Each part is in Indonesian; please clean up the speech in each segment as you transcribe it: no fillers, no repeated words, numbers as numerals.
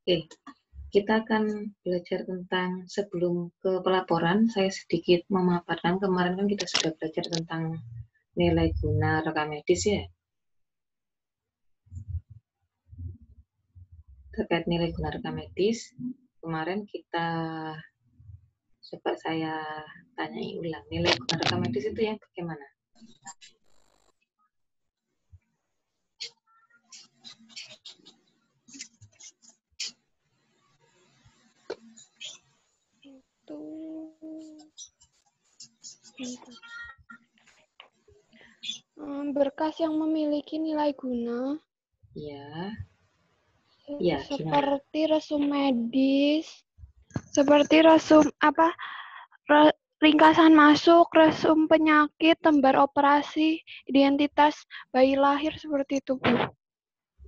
Oke, kita akan belajar tentang sebelum ke pelaporan, saya sedikit memaparkan. Kemarin kan kita sudah belajar tentang nilai guna rekam medis ya. Terkait nilai guna rekam medis, kemarin kita coba saya tanyai ulang. Nilai guna rekam medis itu yang bagaimana? Berkas yang memiliki nilai guna. Ya. Ya, seperti resum medis, seperti resum ringkasan masuk, resum penyakit, lembar operasi, identitas bayi lahir, seperti itu, Bu.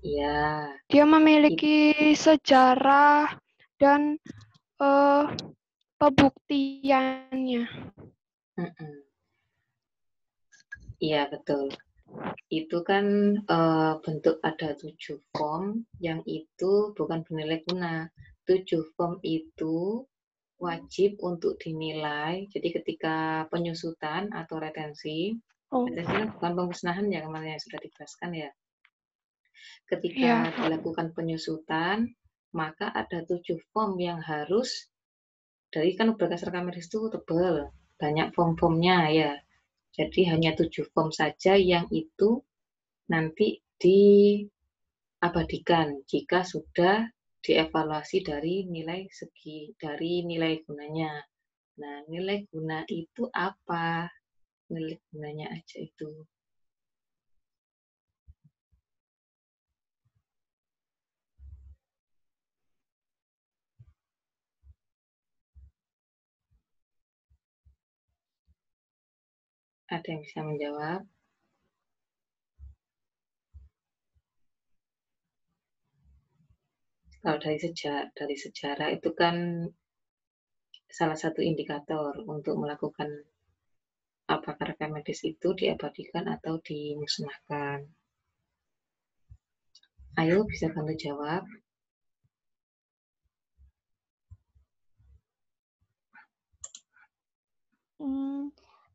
Ya. Dia memiliki sejarah dan pembuktiannya. Iya, betul. Itu kan bentuk ada 7 form yang itu bukan bernilai guna. 7 form itu wajib untuk dinilai. Jadi ketika penyusutan atau retensi, retensi kan bukan pemusnahan ya, kemarin yang sudah dijelaskan ya. Ketika dilakukan penyusutan, maka ada 7 form yang harus, dari kan berkas rekam medis itu tebal, banyak form-formnya ya. Jadi hanya 7 form saja yang itu nanti diabadikan jika sudah dievaluasi dari nilai gunanya. Nah, nilai guna itu apa? Nilai gunanya aja itu. Ada yang bisa menjawab? Kalau dari sejarah itu kan salah satu indikator untuk melakukan apakah rekam medis itu diabadikan atau dimusnahkan. Ayo, bisa kamu jawab?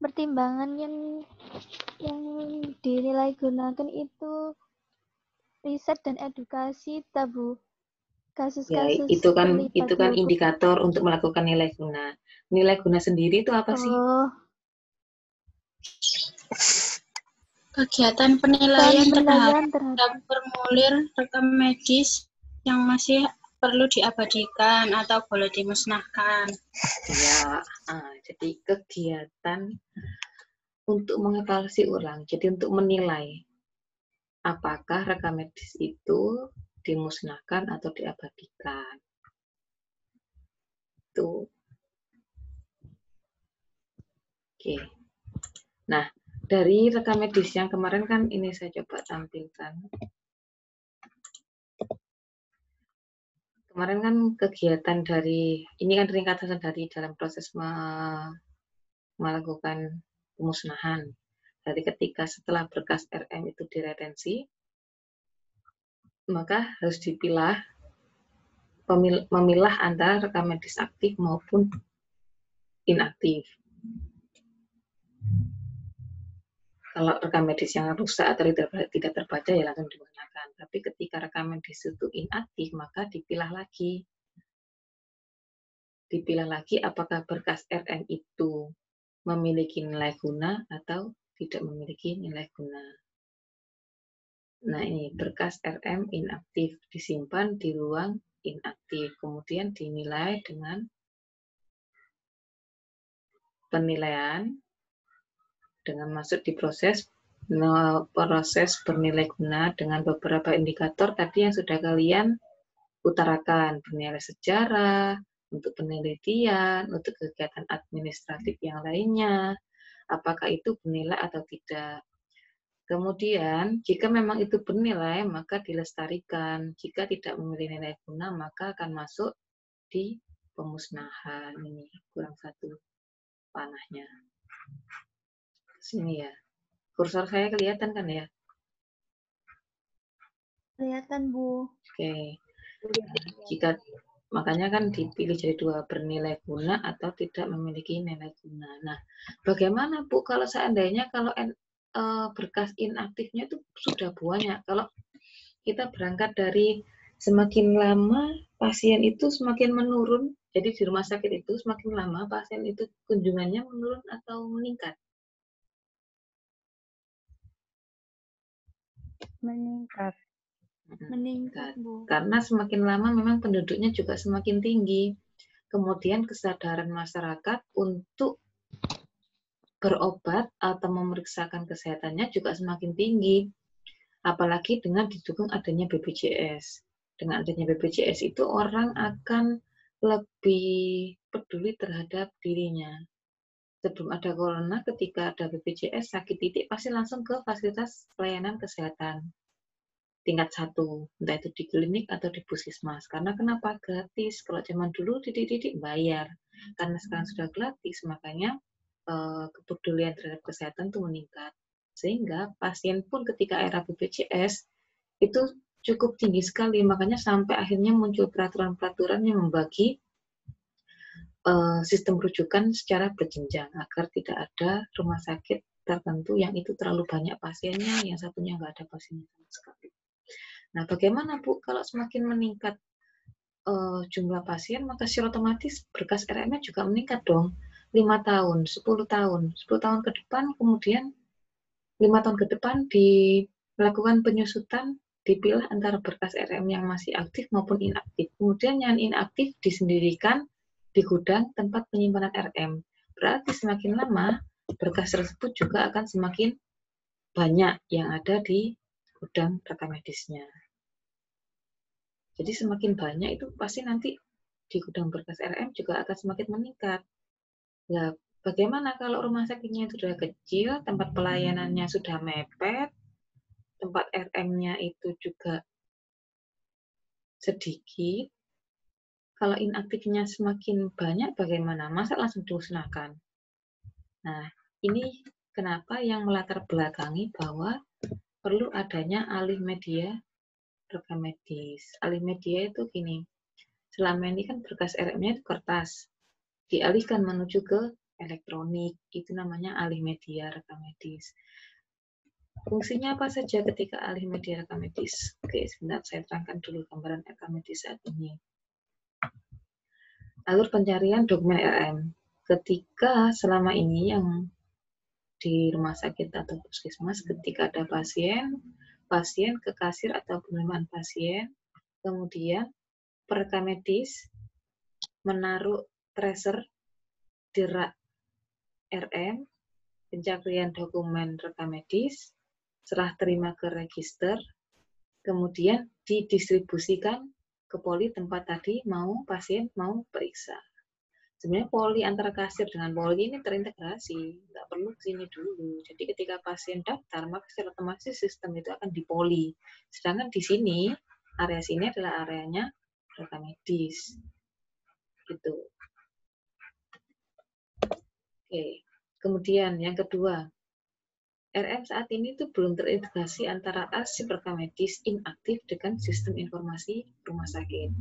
Pertimbangan yang dinilai gunakan itu riset dan edukasi, tabu. Kasus-kasus ya, itu kan indikator untuk melakukan nilai guna. Nilai guna sendiri itu apa sih? Kegiatan penilaian terhadap formulir rekam medis yang masih perlu diabadikan atau boleh dimusnahkan. Ya, jadi kegiatan untuk mengevaluasi ulang, jadi untuk menilai apakah rekam medis itu dimusnahkan atau diabadikan. Itu. Oke. Nah, dari rekam medis yang kemarin kan ini saya coba tampilkan. Kemarin kan kegiatan dari, ini kan ringkasan dari dalam proses melakukan pemusnahan. Jadi ketika setelah berkas RM itu diretensi, maka harus dipilah, memilah antara rekam medis aktif maupun inaktif. Kalau rekam medis yang rusak atau tidak terbaca ya langsung dimusnahkan. Tapi ketika rekam medis itu inaktif, maka dipilah lagi. Dipilah lagi apakah berkas RM itu memiliki nilai guna atau tidak memiliki nilai guna. Nah, ini berkas RM inaktif disimpan di ruang inaktif, kemudian dinilai dengan penilaian dengan masuk di proses bernilai guna dengan beberapa indikator tadi yang sudah kalian utarakan, bernilai sejarah, untuk penelitian, untuk kegiatan administratif yang lainnya, apakah itu bernilai atau tidak. Kemudian, jika memang itu bernilai, maka dilestarikan. Jika tidak memiliki nilai guna, maka akan masuk di pemusnahan. Ini kurang satu panahnya. Sini ya. Kursor saya kelihatan kan ya? Kelihatan, Bu. Oke. Jika makanya kan dipilih jadi 2, bernilai guna atau tidak memiliki nilai guna. Nah, bagaimana Bu kalau seandainya kalau berkas inaktifnya itu sudah banyak? Kalau kita berangkat dari semakin lama pasien itu semakin menurun, jadi di rumah sakit itu semakin lama pasien itu kunjungannya menurun atau meningkat? Meningkat. Meningkat, Bu. Karena semakin lama memang penduduknya juga semakin tinggi. Kemudian kesadaran masyarakat untuk berobat atau memeriksakan kesehatannya juga semakin tinggi. Apalagi dengan didukung adanya BPJS. Dengan adanya BPJS itu orang akan lebih peduli terhadap dirinya. Sebelum ada corona, ketika ada BPJS, sakit titik pasti langsung ke fasilitas pelayanan kesehatan tingkat 1, entah itu di klinik atau di puskesmas. Karena kenapa? Gratis. Kalau zaman dulu titik-titik bayar. Karena sekarang sudah gratis, makanya kepedulian terhadap kesehatan itu meningkat. Sehingga pasien pun ketika era BPJS itu cukup tinggi sekali, makanya sampai akhirnya muncul peraturan-peraturan yang membagi sistem rujukan secara berjenjang agar tidak ada rumah sakit tertentu yang itu terlalu banyak pasiennya, yang satunya nggak ada pasiennya sama sekali. Nah, bagaimana Bu kalau semakin meningkat jumlah pasien, maka secara otomatis berkas RM-nya juga meningkat dong. 5 tahun, 10 tahun, 10 tahun ke depan, kemudian 5 tahun ke depan dilakukan penyusutan, dipilah antara berkas RM yang masih aktif maupun inaktif. Kemudian yang inaktif disendirikan di gudang tempat penyimpanan RM. Berarti semakin lama berkas tersebut juga akan semakin banyak yang ada di gudang rekam medisnya. Jadi semakin banyak itu pasti nanti di gudang berkas RM juga akan semakin meningkat. Nah, bagaimana kalau rumah sakitnya itu sudah kecil, tempat pelayanannya sudah mepet, tempat RM-nya itu juga sedikit. Kalau inaktifnya semakin banyak, bagaimana? Masa langsung dimusnahkan? Nah, ini kenapa yang melatar belakangi bahwa perlu adanya alih media rekam medis. Alih media itu gini, selama ini kan berkas RM-nya itu kertas, dialihkan menuju ke elektronik, itu namanya alih media rekam medis. Fungsinya apa saja ketika alih media rekam medis? Oke, sebentar saya terangkan dulu gambaran rekam medis saat ini. Alur pencarian dokumen RM. Ketika selama ini yang di rumah sakit atau puskesmas, ketika ada pasien ke kasir atau penerimaan pasien, kemudian perekam medis menaruh tracer di rak RM, pencarian dokumen rekam medis, serah terima ke register, kemudian didistribusikan ke poli tempat tadi pasien mau periksa. Sebenarnya poli antara kasir dengan poli ini terintegrasi, nggak perlu kesini dulu. Jadi ketika pasien daftar, maka secara otomatis sistem itu akan di poli. Sedangkan di sini, area sini adalah areanya rekam medis. Gitu. Oke. Kemudian yang kedua, RM saat ini tuh belum terintegrasi antara arsip rekam medis inaktif dengan sistem informasi rumah sakit.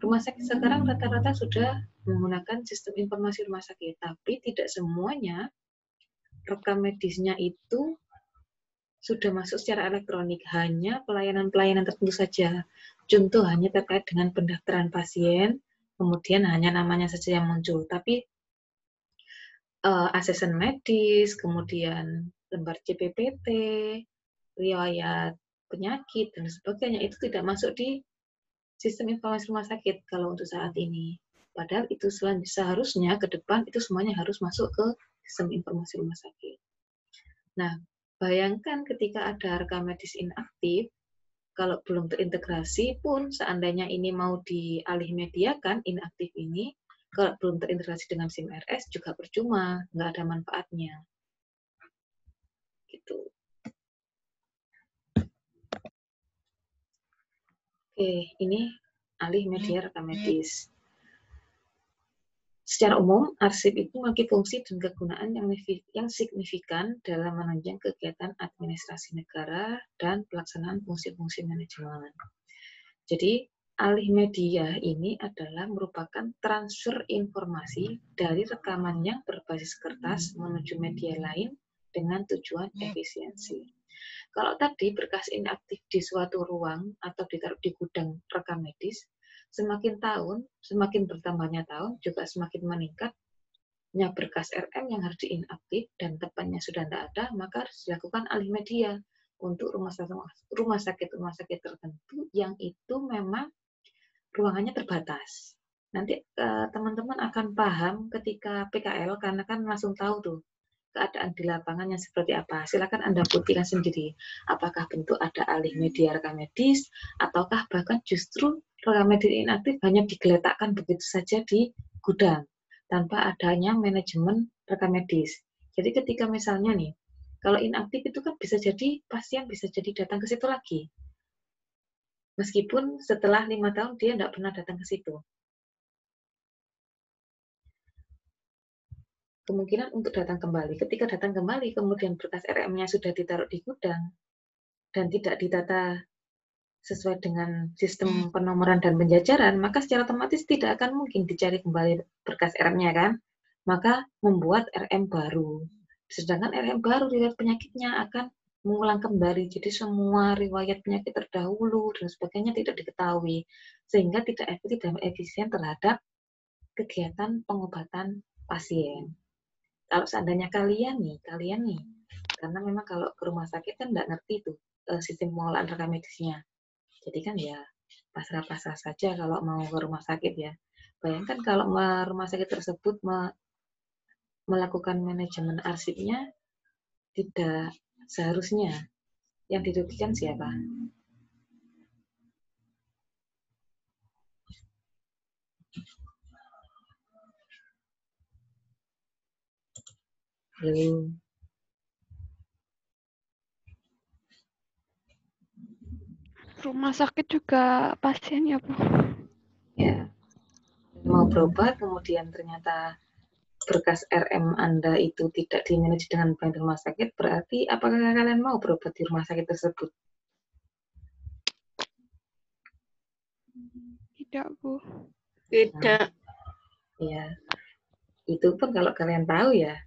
Rumah sakit sekarang rata-rata sudah menggunakan sistem informasi rumah sakit, tapi tidak semuanya rekam medisnya itu sudah masuk secara elektronik, hanya pelayanan-pelayanan tertentu saja. Contoh hanya terkait dengan pendaftaran pasien, kemudian hanya namanya saja yang muncul, tapi asesmen medis, kemudian lembar CPPT, riwayat penyakit, dan sebagainya, itu tidak masuk di sistem informasi rumah sakit kalau untuk saat ini. Padahal itu seharusnya ke depan itu semuanya harus masuk ke sistem informasi rumah sakit. Nah, bayangkan ketika ada rekam medis inaktif, kalau belum terintegrasi pun seandainya ini mau dialih mediakan inaktif ini, kalau belum terintegrasi dengan SIM RS juga percuma, nggak ada manfaatnya. Gitu. Oke, ini alih media rekam medis. Secara umum, arsip itu memiliki fungsi dan kegunaan yang signifikan dalam menunjang kegiatan administrasi negara dan pelaksanaan fungsi-fungsi manajemen. Jadi, alih media ini adalah merupakan transfer informasi dari rekaman yang berbasis kertas menuju media lain dengan tujuan efisiensi. Kalau tadi berkas inaktif di suatu ruang atau ditaruh di gudang rekam medis, semakin tahun, semakin bertambahnya tahun, juga semakin meningkatnya berkas RM yang harus diinaktif dan tempatnya sudah tidak ada, maka harus dilakukan alih media untuk rumah sakit tertentu yang itu memang ruangannya terbatas. Nanti teman-teman akan paham ketika PKL karena kan langsung tahu tuh keadaan di lapangannya seperti apa. Silakan Anda buktikan sendiri. Apakah bentuk ada alih media rekam medis ataukah bahkan justru rekam medis inaktif hanya digeletakkan begitu saja di gudang tanpa adanya manajemen rekam medis. Jadi ketika misalnya nih, kalau inaktif itu kan bisa jadi pasien bisa jadi datang ke situ lagi. Meskipun setelah 5 tahun dia tidak pernah datang ke situ. Kemungkinan untuk datang kembali. Ketika datang kembali, kemudian berkas RM-nya sudah ditaruh di gudang dan tidak ditata sesuai dengan sistem penomoran dan penjajaran, maka secara otomatis tidak akan mungkin dicari kembali berkas RM-nya kan? Maka membuat RM baru. Sedangkan RM baru riwayat penyakitnya akan mengulang kembali. Jadi semua riwayat penyakit terdahulu dan sebagainya tidak diketahui. Sehingga tidak efektif dan efisien terhadap kegiatan pengobatan pasien. Kalau seandainya kalian nih, karena memang kalau ke rumah sakit kan nggak ngerti tuh sistem pengelolaan rekam medisnya. Jadi kan ya pasrah-pasrah saja kalau mau ke rumah sakit ya. Bayangkan kalau rumah sakit tersebut melakukan manajemen arsipnya tidak seharusnya. Yang dirugikan siapa? Halo. Rumah sakit juga pasien ya, Bu? Ya. Mau berobat, kemudian ternyata berkas RM Anda itu tidak dimanage dengan baik di rumah sakit, berarti apakah kalian mau berobat di rumah sakit tersebut? Tidak, Bu. Tidak. Ya, itu pun kalau kalian tahu ya,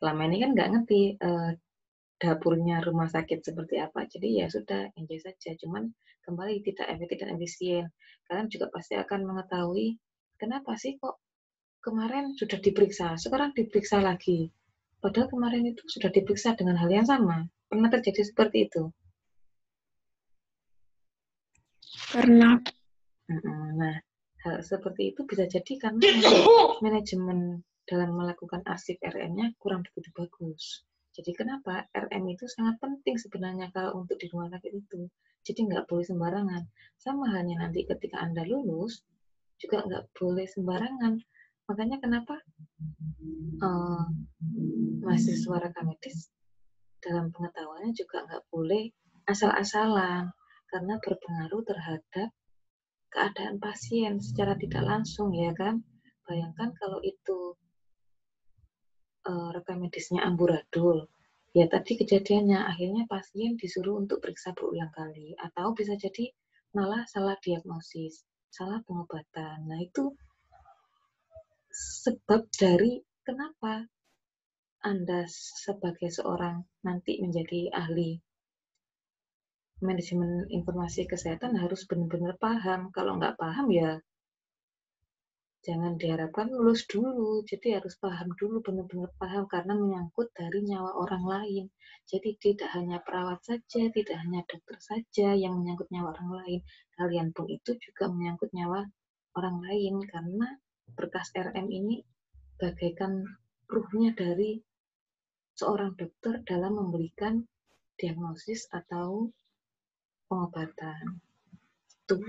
selama ini kan nggak ngerti dapurnya rumah sakit seperti apa. Jadi ya sudah, enjoy saja. Cuman kembali tidak efektif dan efisien. Kalian juga pasti akan mengetahui kenapa sih kok kemarin sudah diperiksa, sekarang diperiksa lagi. Padahal kemarin itu sudah diperiksa dengan hal yang sama. Pernah terjadi seperti itu? Pernah. Nah, hal seperti itu bisa jadi karena manajemen dalam melakukan arsip RM-nya kurang begitu bagus. Jadi kenapa RM itu sangat penting sebenarnya kalau untuk di rumah sakit itu. Jadi nggak boleh sembarangan. Sama halnya nanti ketika Anda lulus, juga nggak boleh sembarangan. Makanya kenapa mahasiswa rekam medis dalam pengetahuannya juga nggak boleh asal-asalan. Karena berpengaruh terhadap keadaan pasien secara tidak langsung, ya kan? Bayangkan kalau itu rekam medisnya amburadul, ya tadi kejadiannya akhirnya pasien disuruh untuk periksa berulang kali, atau bisa jadi malah salah diagnosis, salah pengobatan. Nah itu sebab dari kenapa Anda sebagai seorang nanti menjadi ahli manajemen informasi kesehatan harus benar-benar paham. Kalau nggak paham ya jangan diharapkan lulus dulu, jadi harus paham dulu, benar-benar paham, karena menyangkut dari nyawa orang lain. Jadi tidak hanya perawat saja, tidak hanya dokter saja yang menyangkut nyawa orang lain, kalian pun itu juga menyangkut nyawa orang lain, karena berkas RM ini bagaikan ruhnya dari seorang dokter dalam memberikan diagnosis atau pengobatan. Itu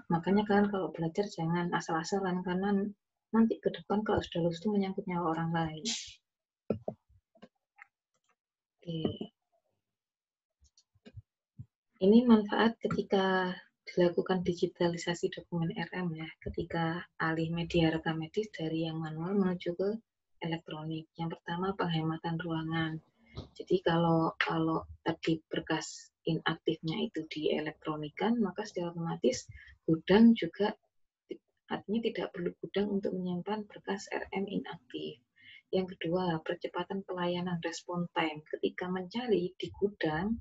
makanya kalian kalau belajar jangan asal-asalan, karena nanti ke depan kalau sudah lulus itu menyangkut nyawa orang lain. Oke. Ini manfaat ketika dilakukan digitalisasi dokumen RM ya, ketika alih media rekam medis dari yang manual menuju ke elektronik. Yang pertama penghematan ruangan. Jadi kalau tadi berkas inaktifnya itu dielektronikan, maka secara otomatis gudang juga artinya tidak perlu gudang untuk menyimpan berkas RM inaktif. Yang kedua, percepatan pelayanan respon time. Ketika mencari di gudang,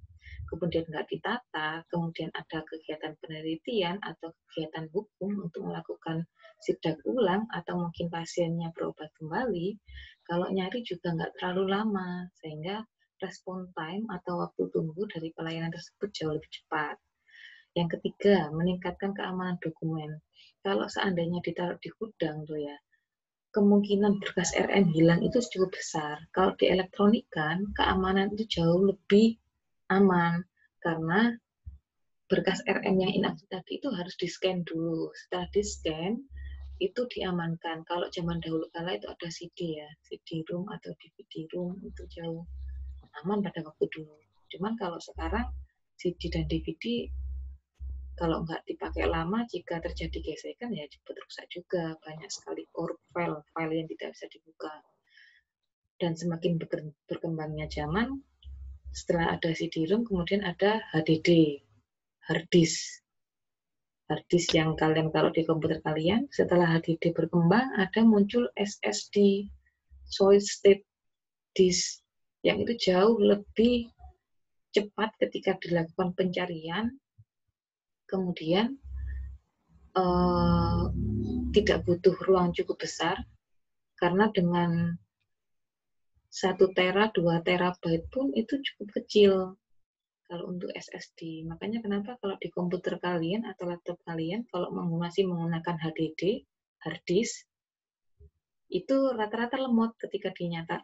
kemudian nggak ditata, kemudian ada kegiatan penelitian atau kegiatan hukum untuk melakukan sidak ulang atau mungkin pasiennya berobat kembali, kalau nyari juga nggak terlalu lama, sehingga respon time atau waktu tunggu dari pelayanan tersebut jauh lebih cepat. Yang ketiga, meningkatkan keamanan dokumen. Kalau seandainya ditaruh di gudang tuh ya, kemungkinan berkas RM hilang itu cukup besar. Kalau dielektronikan, keamanan itu jauh lebih aman karena berkas RM yang inaktif tadi itu harus di-scan dulu. Setelah di-scan, itu diamankan. Kalau zaman dahulu kala itu ada CD ya, CD room atau DVD room itu jauh aman pada waktu dulu. Cuman kalau sekarang CD dan DVD kalau nggak dipakai lama, jika terjadi gesekan ya cepat rusak juga. Banyak sekali file yang tidak bisa dibuka. Dan semakin berkembangnya zaman, setelah ada CD-ROM, kemudian ada HDD, hard disk. Hard disk yang kalian taruh di komputer kalian, setelah HDD berkembang, ada muncul SSD, solid state disk, yang itu jauh lebih cepat ketika dilakukan pencarian, kemudian tidak butuh ruang cukup besar, karena dengan 1 tera, 2 terabyte pun itu cukup kecil kalau untuk SSD. Makanya kenapa kalau di komputer kalian atau laptop kalian, kalau masih menggunakan HDD, hard disk, itu rata-rata lemot ketika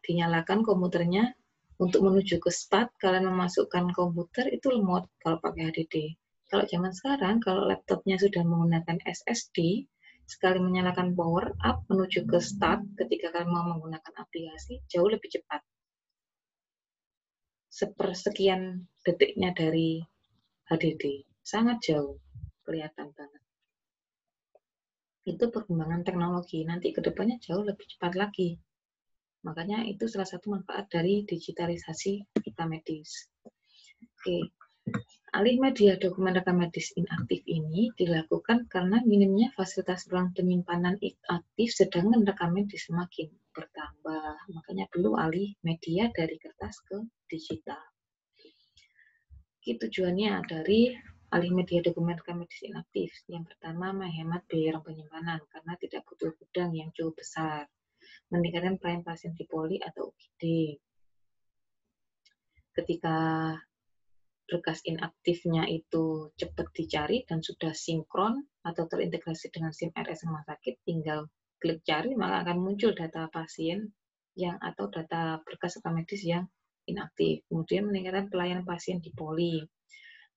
dinyalakan komputernya untuk menuju ke start, kalian memasukkan komputer itu lemot kalau pakai HDD. Kalau zaman sekarang, kalau laptopnya sudah menggunakan SSD, sekali menyalakan power up menuju ke start ketika kalian mau menggunakan aplikasi, jauh lebih cepat. Sepersekian detiknya dari HDD. Sangat jauh. Kelihatan banget. Itu perkembangan teknologi. Nanti ke depannya jauh lebih cepat lagi. Makanya itu salah satu manfaat dari digitalisasi rekam medis. Oke. Alih media dokumen rekam medis inaktif ini dilakukan karena minimnya fasilitas ruang penyimpanan aktif, sedangkan rekam medis semakin bertambah. Makanya perlu alih media dari kertas ke digital. Tujuannya dari alih media dokumen rekam medis inaktif. Yang pertama, menghemat biaya penyimpanan karena tidak butuh gudang yang cukup besar. Meningkatkan pelayanan pasien di poli atau UGD. Ketika berkas inaktifnya itu cepat dicari dan sudah sinkron atau terintegrasi dengan SIM RS rumah sakit, tinggal klik cari maka akan muncul data pasien yang atau data berkas rekam medis yang inaktif. Kemudian meningkatkan pelayanan pasien di poli,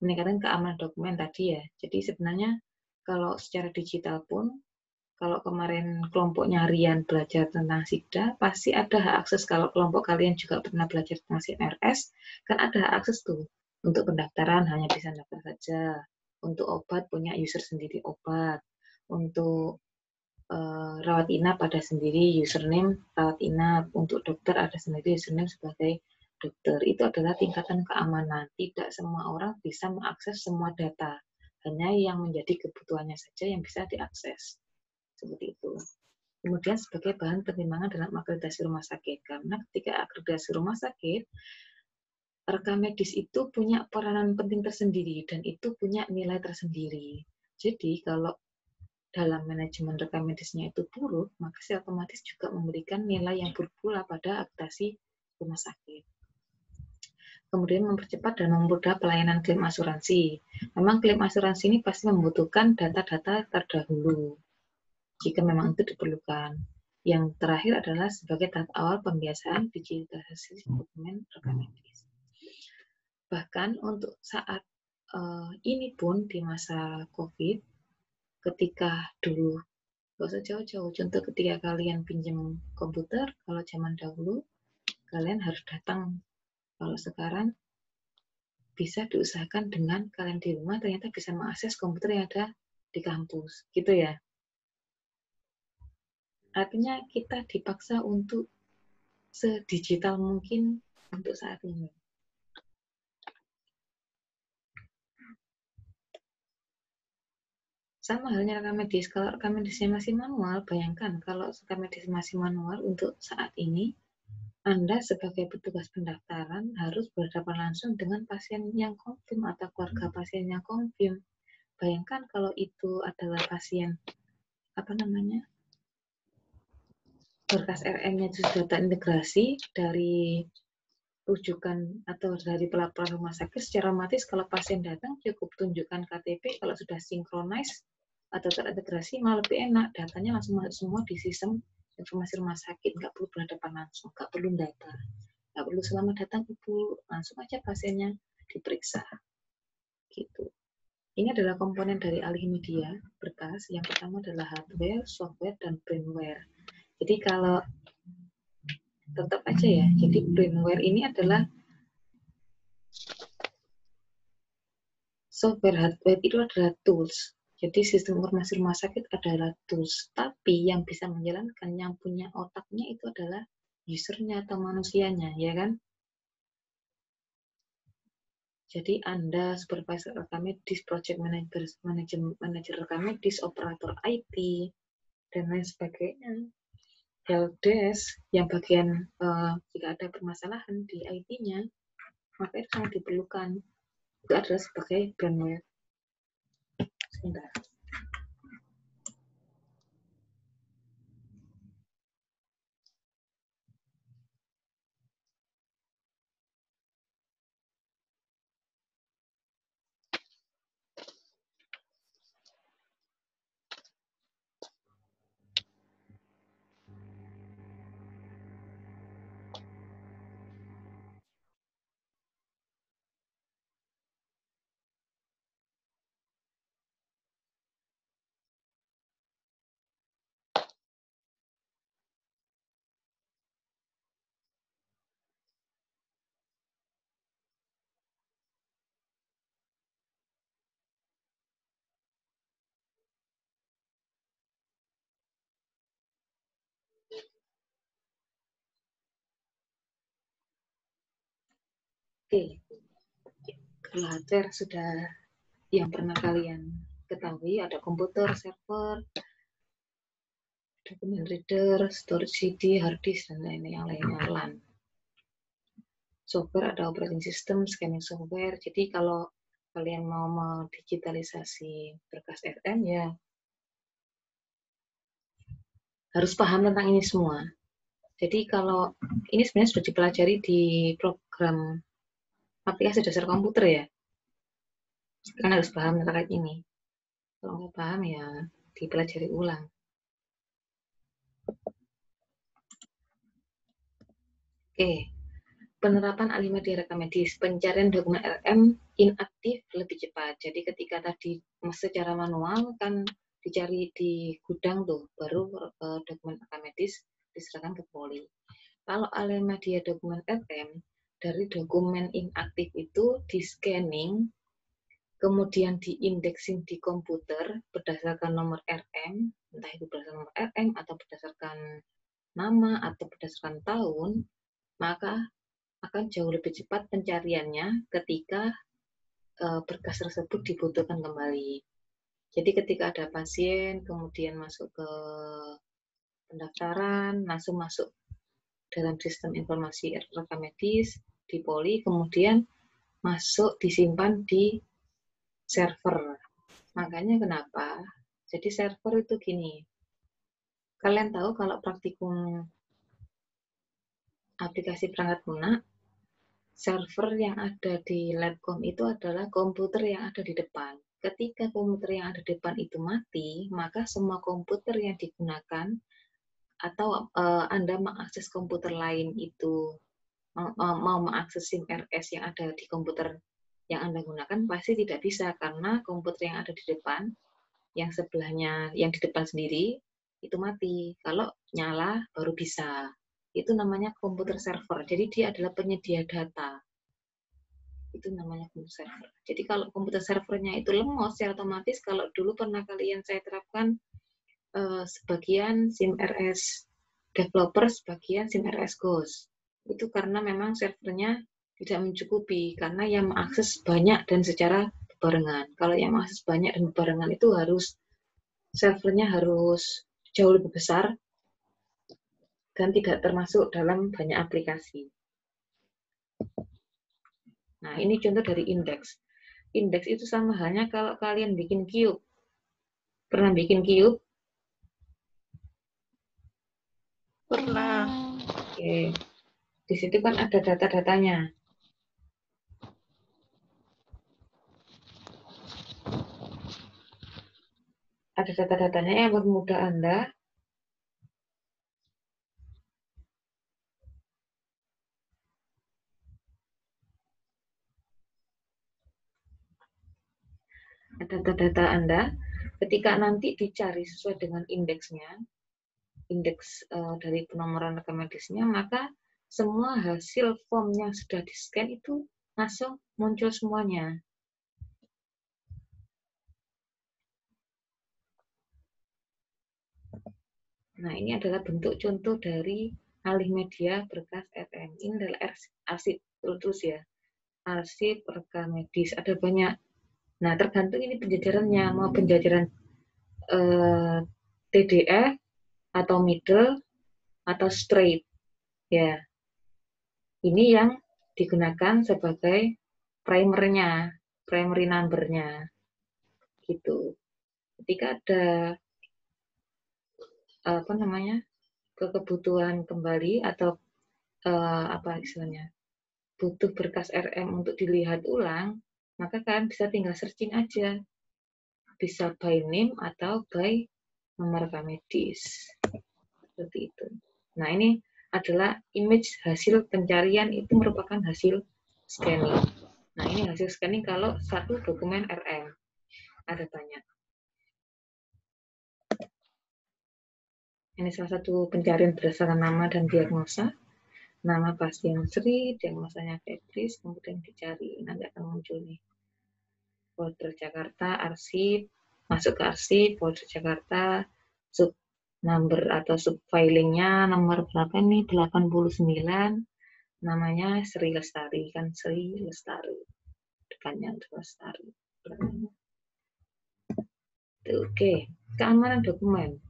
meningkatkan keamanan dokumen tadi ya. Jadi sebenarnya kalau secara digital pun, kalau kemarin kelompoknya harian belajar tentang SIGDA, pasti ada hak akses. Kalau kelompok kalian juga pernah belajar tentang SIM RS, kan ada hak akses tuh. Untuk pendaftaran hanya bisa daftar saja. Untuk obat punya user sendiri obat. Untuk rawat inap ada sendiri username rawat inap. Untuk dokter ada sendiri username sebagai dokter. Itu adalah tingkatan keamanan. Tidak semua orang bisa mengakses semua data. Hanya yang menjadi kebutuhannya saja yang bisa diakses. Seperti itu. Kemudian sebagai bahan pertimbangan dalam akreditasi rumah sakit. Karena ketika akreditasi rumah sakit, rekam medis itu punya peranan penting tersendiri dan itu punya nilai tersendiri. Jadi kalau dalam manajemen rekam medisnya itu buruk, maka otomatis juga memberikan nilai yang buruk pula pada akreditasi rumah sakit. Kemudian mempercepat dan mempermudah pelayanan klaim asuransi. Memang klaim asuransi ini pasti membutuhkan data-data terdahulu jika memang itu diperlukan. Yang terakhir adalah sebagai tahap awal pembiasaan digitalisasi dokumen rekam medis. Bahkan untuk saat ini pun di masa COVID, ketika dulu, nggak usah jauh-jauh, contoh ketika kalian pinjam komputer, kalau zaman dahulu, kalian harus datang. Kalau sekarang, bisa diusahakan dengan kalian di rumah, ternyata bisa mengakses komputer yang ada di kampus. Gitu ya. Artinya kita dipaksa untuk sedigital mungkin untuk saat ini. Sama halnya rekam medis. Kalau rekam medisnya masih manual, bayangkan kalau rekam medis masih manual untuk saat ini, Anda sebagai petugas pendaftaran harus berhadapan langsung dengan pasien yang konfirm atau keluarga pasien yang konfirm. Bayangkan kalau itu adalah pasien, berkas RM-nya sudah terintegrasi dari rujukan atau dari pelaporan rumah sakit, secara otomatis kalau pasien datang cukup tunjukkan KTP, kalau sudah sinkronis atau terintegrasi malah lebih enak, datanya langsung masuk semua di sistem informasi rumah sakit, nggak perlu berhadapan langsung, nggak perlu data, nggak perlu selamat datang ibu, langsung aja pasiennya diperiksa. Gitu. Ini adalah komponen dari alih media berkas. Yang pertama adalah hardware, software, dan firmware. Jadi kalau tetap aja ya, jadi firmware ini adalah software, hardware itu adalah tools. Jadi sistem informasi rumah sakit adalah tools. Tapi yang bisa menjalankan, yang punya otaknya itu adalah usernya atau manusianya, ya kan? Jadi Anda supervisor rekam medis, project manager rekam medis, operator IT, dan lain sebagainya. Helpdesk yang bagian jika ada permasalahan di IT-nya, maka itu sangat diperlukan. Itu adalah sebagai firmware. Sebentar. Oke, kalau hardware sudah yang pernah kalian ketahui, ada komputer, server, dokumen reader, storage CD, hard disk, dan lain-lain yang lain. Software ada operating system, scanning software. Jadi kalau kalian mau digitalisasi berkas RM ya harus paham tentang ini semua. Jadi kalau ini sebenarnya sudah dipelajari di program aplikasi dasar komputer ya, kan harus paham terkait ini. Kalau nggak paham ya dipelajari ulang. Oke, penerapan alih media rekam medis, pencarian dokumen RM inaktif lebih cepat. Jadi ketika tadi secara manual kan dicari di gudang tuh, baru dokumen rekam medis diserahkan ke poli. Kalau alih media dokumen RM, dari dokumen inaktif itu di scanning, kemudian diindexing di komputer berdasarkan nomor RM, entah itu berdasarkan nomor RM atau berdasarkan nama atau berdasarkan tahun, maka akan jauh lebih cepat pencariannya ketika berkas tersebut dibutuhkan kembali. Jadi ketika ada pasien, kemudian masuk ke pendaftaran, langsung masuk dalam sistem informasi rekam medis di poli, kemudian masuk disimpan di server. Makanya kenapa? Jadi server itu gini. Kalian tahu kalau praktikum aplikasi perangkat lunak, server yang ada di Labcom itu adalah komputer yang ada di depan. Ketika komputer yang ada di depan itu mati, maka semua komputer yang digunakan atau Anda mengakses komputer lain itu mau mengakses SIM RS yang ada di komputer yang Anda gunakan pasti tidak bisa karena komputer yang ada di depan, yang sebelahnya, yang di depan sendiri itu mati. Kalau nyala baru bisa. Itu namanya komputer server. Jadi dia adalah penyedia data. Itu namanya komputer server. Jadi kalau komputer servernya itu lemot, secara otomatis kalau dulu pernah kalian saya terapkan sebagian SIM RS developer, sebagian SIM RS Ghost. Itu karena memang servernya tidak mencukupi, karena yang mengakses banyak dan secara berbarengan. Kalau yang mengakses banyak dan berbarengan itu harus servernya harus jauh lebih besar dan tidak termasuk dalam banyak aplikasi. Nah, ini contoh dari indeks. Indeks itu sama halnya kalau kalian bikin cube. Pernah bikin cube? Pernah. Oke. Di situ kan ada data-datanya. Ada data-datanya yang mempermudah Anda data-data Anda ketika nanti dicari sesuai dengan indeksnya, indeks dari penomoran rekam medisnya, maka semua hasil form yang sudah di-scan itu langsung muncul semuanya. Nah, ini adalah bentuk contoh dari alih media berkas RM. Ini adalah arsip terus ya. Arsip rekam medis, ada banyak. Nah, tergantung ini penjajarannya, mau penjajaran TDF atau middle atau straight. Ya. Ini yang digunakan sebagai primernya, primary number-nya. Gitu. Ketika ada kebutuhan kembali atau apa istilahnya, butuh berkas RM untuk dilihat ulang, maka kalian bisa tinggal searching aja. Bisa by name atau by nomor rekam medis. Seperti itu. Nah, ini adalah image hasil pencarian, itu merupakan hasil scanning. Nah, ini hasil scanning kalau satu dokumen RM. Ada banyak. Ini salah satu pencarian berdasarkan nama dan diagnosa. Nama pasien Sri, diagnosanya Febris, kemudian dicari. Nanti akan muncul nih. Polder Jakarta, arsip, masuk ke arsip, Polder Jakarta, sub number atau sub filingnya nomor berapa nih? 89. Namanya Sri Lestari, kan Sri Lestari. Depannya Lestari. Oke, keamanan dokumen.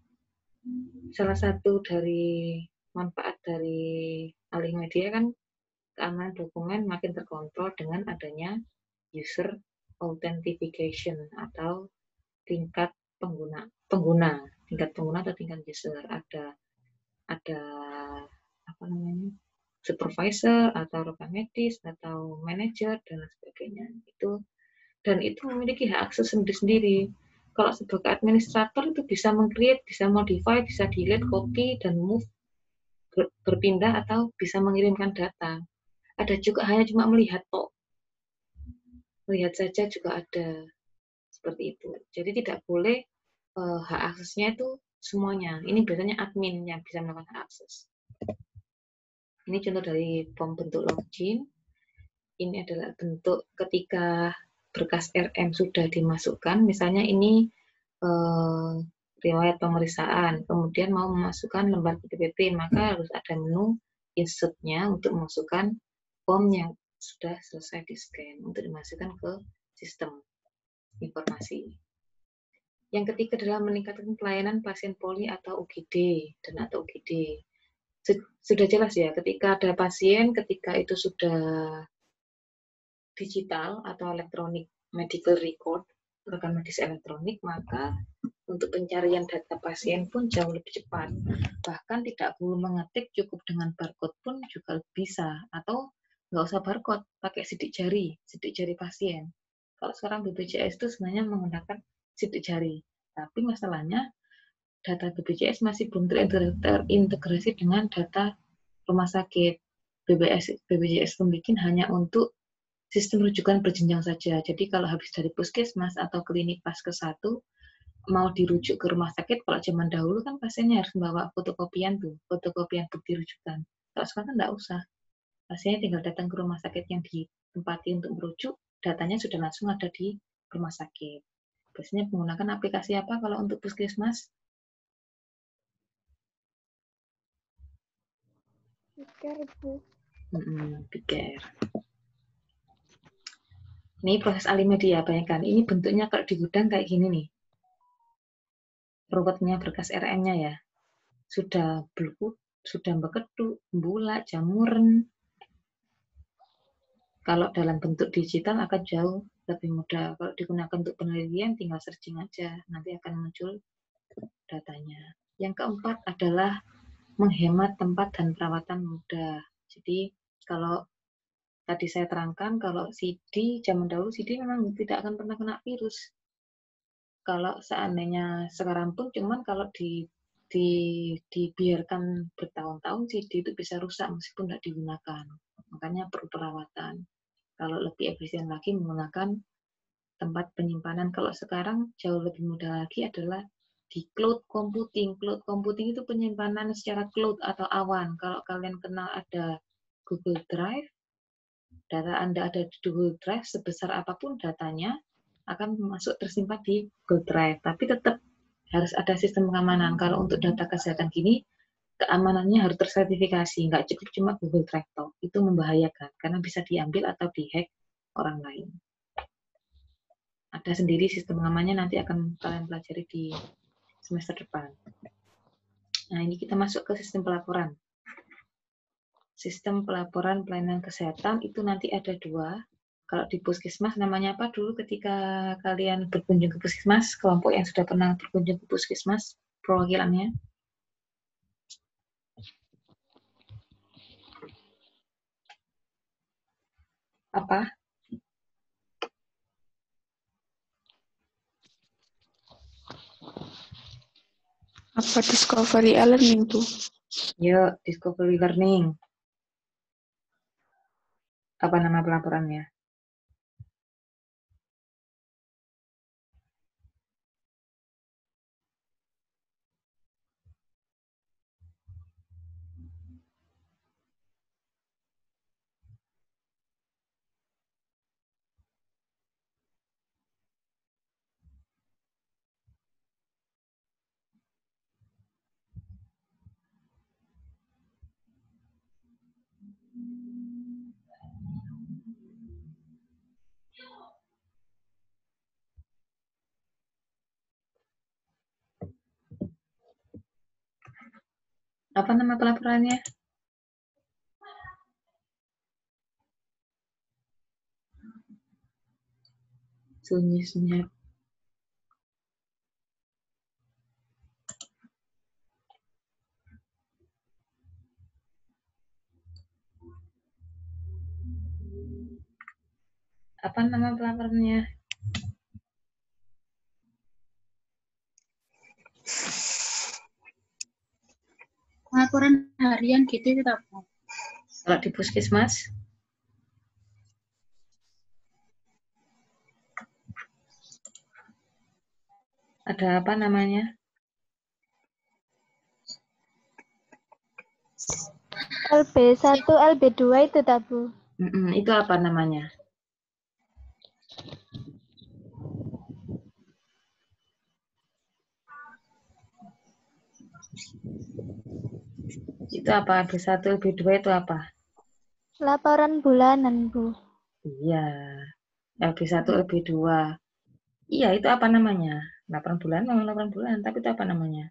Salah satu dari manfaat dari alih media kan keamanan dokumen makin terkontrol dengan adanya user authentication atau tingkat pengguna atau tingkat user. Ada apa namanya, supervisor atau rekam medis atau manajer dan sebagainya. Dan itu memiliki hak akses sendiri-sendiri. Kalau sebagai administrator itu bisa meng-create, bisa modify, bisa delete, copy, dan move, berpindah atau bisa mengirimkan data. Ada juga hanya cuma melihat kok. Melihat saja juga ada. Seperti itu. Jadi tidak boleh hak aksesnya itu semuanya. Ini biasanya admin yang bisa melakukan hak akses. Ini contoh dari form bentuk login. Ini adalah bentuk ketika berkas RM sudah dimasukkan. Misalnya ini riwayat pemeriksaan, kemudian mau memasukkan lembar PPT, maka harus ada menu insert-nya untuk memasukkan form yang sudah selesai di-scan untuk dimasukkan ke sistem informasi. Yang ketiga adalah meningkatkan pelayanan pasien poli atau UGD dan atau UGD. Sudah jelas ya, ketika ada pasien, ketika itu sudah digital atau elektronik medical record, rekam medis elektronik, maka untuk pencarian data pasien pun jauh lebih cepat. Bahkan tidak perlu mengetik, cukup dengan barcode pun juga bisa. Atau nggak usah barcode, pakai sidik jari pasien. Kalau sekarang BPJS itu sebenarnya menggunakan sidik jari. Tapi masalahnya data BPJS masih belum terintegrasi dengan data rumah sakit. BPJS membuat hanya untuk sistem rujukan berjenjang saja. Jadi kalau habis dari puskesmas atau klinik Paskes 1, mau dirujuk ke rumah sakit, kalau zaman dahulu kan pasiennya harus membawa fotokopian bukti rujukan. Kalau sekarang kan nggak usah. Pasiennya tinggal datang ke rumah sakit yang ditempati untuk merujuk, datanya sudah langsung ada di rumah sakit. Biasanya menggunakan aplikasi apa kalau untuk puskesmas? Care, Bu. Pikir. Ini proses alimedia, bayangkan. Ini bentuknya kalau di gudang kayak gini nih. Ruwetnya berkas RN-nya ya. Sudah belukut, sudah bekeduk, bulat, jamuran. Kalau dalam bentuk digital akan jauh lebih mudah. Kalau digunakan untuk penelitian, tinggal searching aja. Nanti akan muncul datanya. Yang keempat adalah menghemat tempat dan perawatan mudah. Jadi, kalau tadi saya terangkan, kalau CD, zaman dahulu CD memang tidak akan pernah kena virus. Kalau seandainya sekarang pun, cuman kalau dibiarkan bertahun-tahun, CD itu bisa rusak meskipun tidak digunakan. Makanya perlu perawatan. Kalau lebih efisien lagi menggunakan tempat penyimpanan. Kalau sekarang jauh lebih mudah lagi adalah di cloud computing. Cloud computing itu penyimpanan secara cloud atau awan. Kalau kalian kenal ada Google Drive, data Anda ada di Google Drive, sebesar apapun datanya akan masuk tersimpan di Google Drive. Tapi tetap harus ada sistem pengamanan. Kalau untuk data kesehatan gini, keamanannya harus tersertifikasi. Nggak cukup cuma Google Drive toh. Itu membahayakan, karena bisa diambil atau dihack orang lain. Ada sendiri sistem pengamannya, nanti akan kalian pelajari di semester depan. Nah, ini kita masuk ke sistem pelaporan. Sistem pelaporan pelayanan kesehatan itu nanti ada 2. Kalau di puskesmas namanya apa dulu ketika kalian berkunjung ke puskesmas, kelompok yang sudah pernah berkunjung ke puskesmas, perwakilannya? Apa? Apa discovery learning, Bu? Yuk, discovery learning. Apa nama pelaporannya? Apa nama pelaporannya? Sunyi senyap. Apa nama pelaporannya? Laporan harian gitu itu apa? Kalau di puskesmas? Ada apa namanya? LB1, LB2 itu tak, Bu? Itu apa namanya? Itu apa? LB1, LB2 itu apa? Laporan bulanan, Bu. Iya. LB1, LB2. Iya, itu apa namanya? Laporan bulan, memang laporan bulan, tapi itu apa namanya?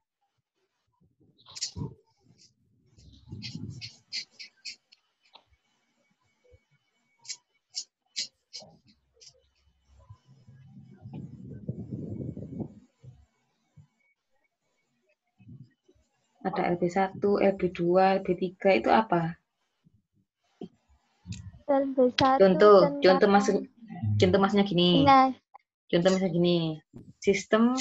Ada LB1, LB2, LB3, itu apa? LB1 Contoh maksudnya gini. Nah. Contoh misalnya gini. Sistem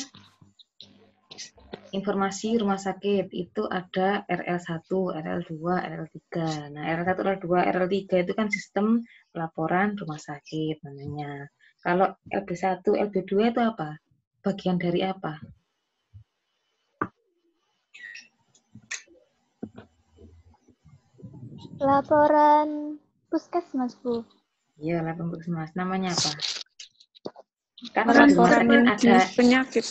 informasi rumah sakit itu ada RL1, RL2, RL3. Nah, RL1, RL2, RL3 itu kan sistem pelaporan rumah sakit namanya. Kalau LB1, LB2 itu apa? Bagian dari apa? Laporan puskesmas, Bu. Iya, laporan puskesmas. Namanya apa? Kan Laporan ada penyakit.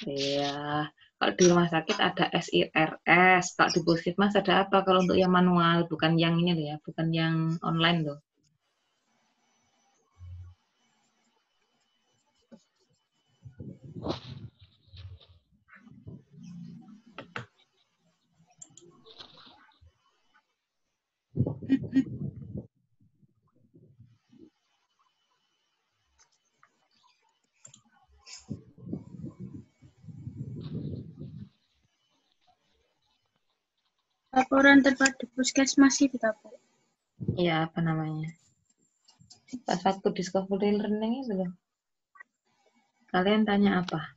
Iya. Kalau di rumah sakit ada SIRS, kalau di puskesmas ada apa? Kalau untuk yang manual, bukan yang ini loh ya, bukan yang online loh. Laporan terpadu puskesmas itu apa? Iya, apa namanya? Pas waktu discovery learning itu loh. Kalian tanya apa?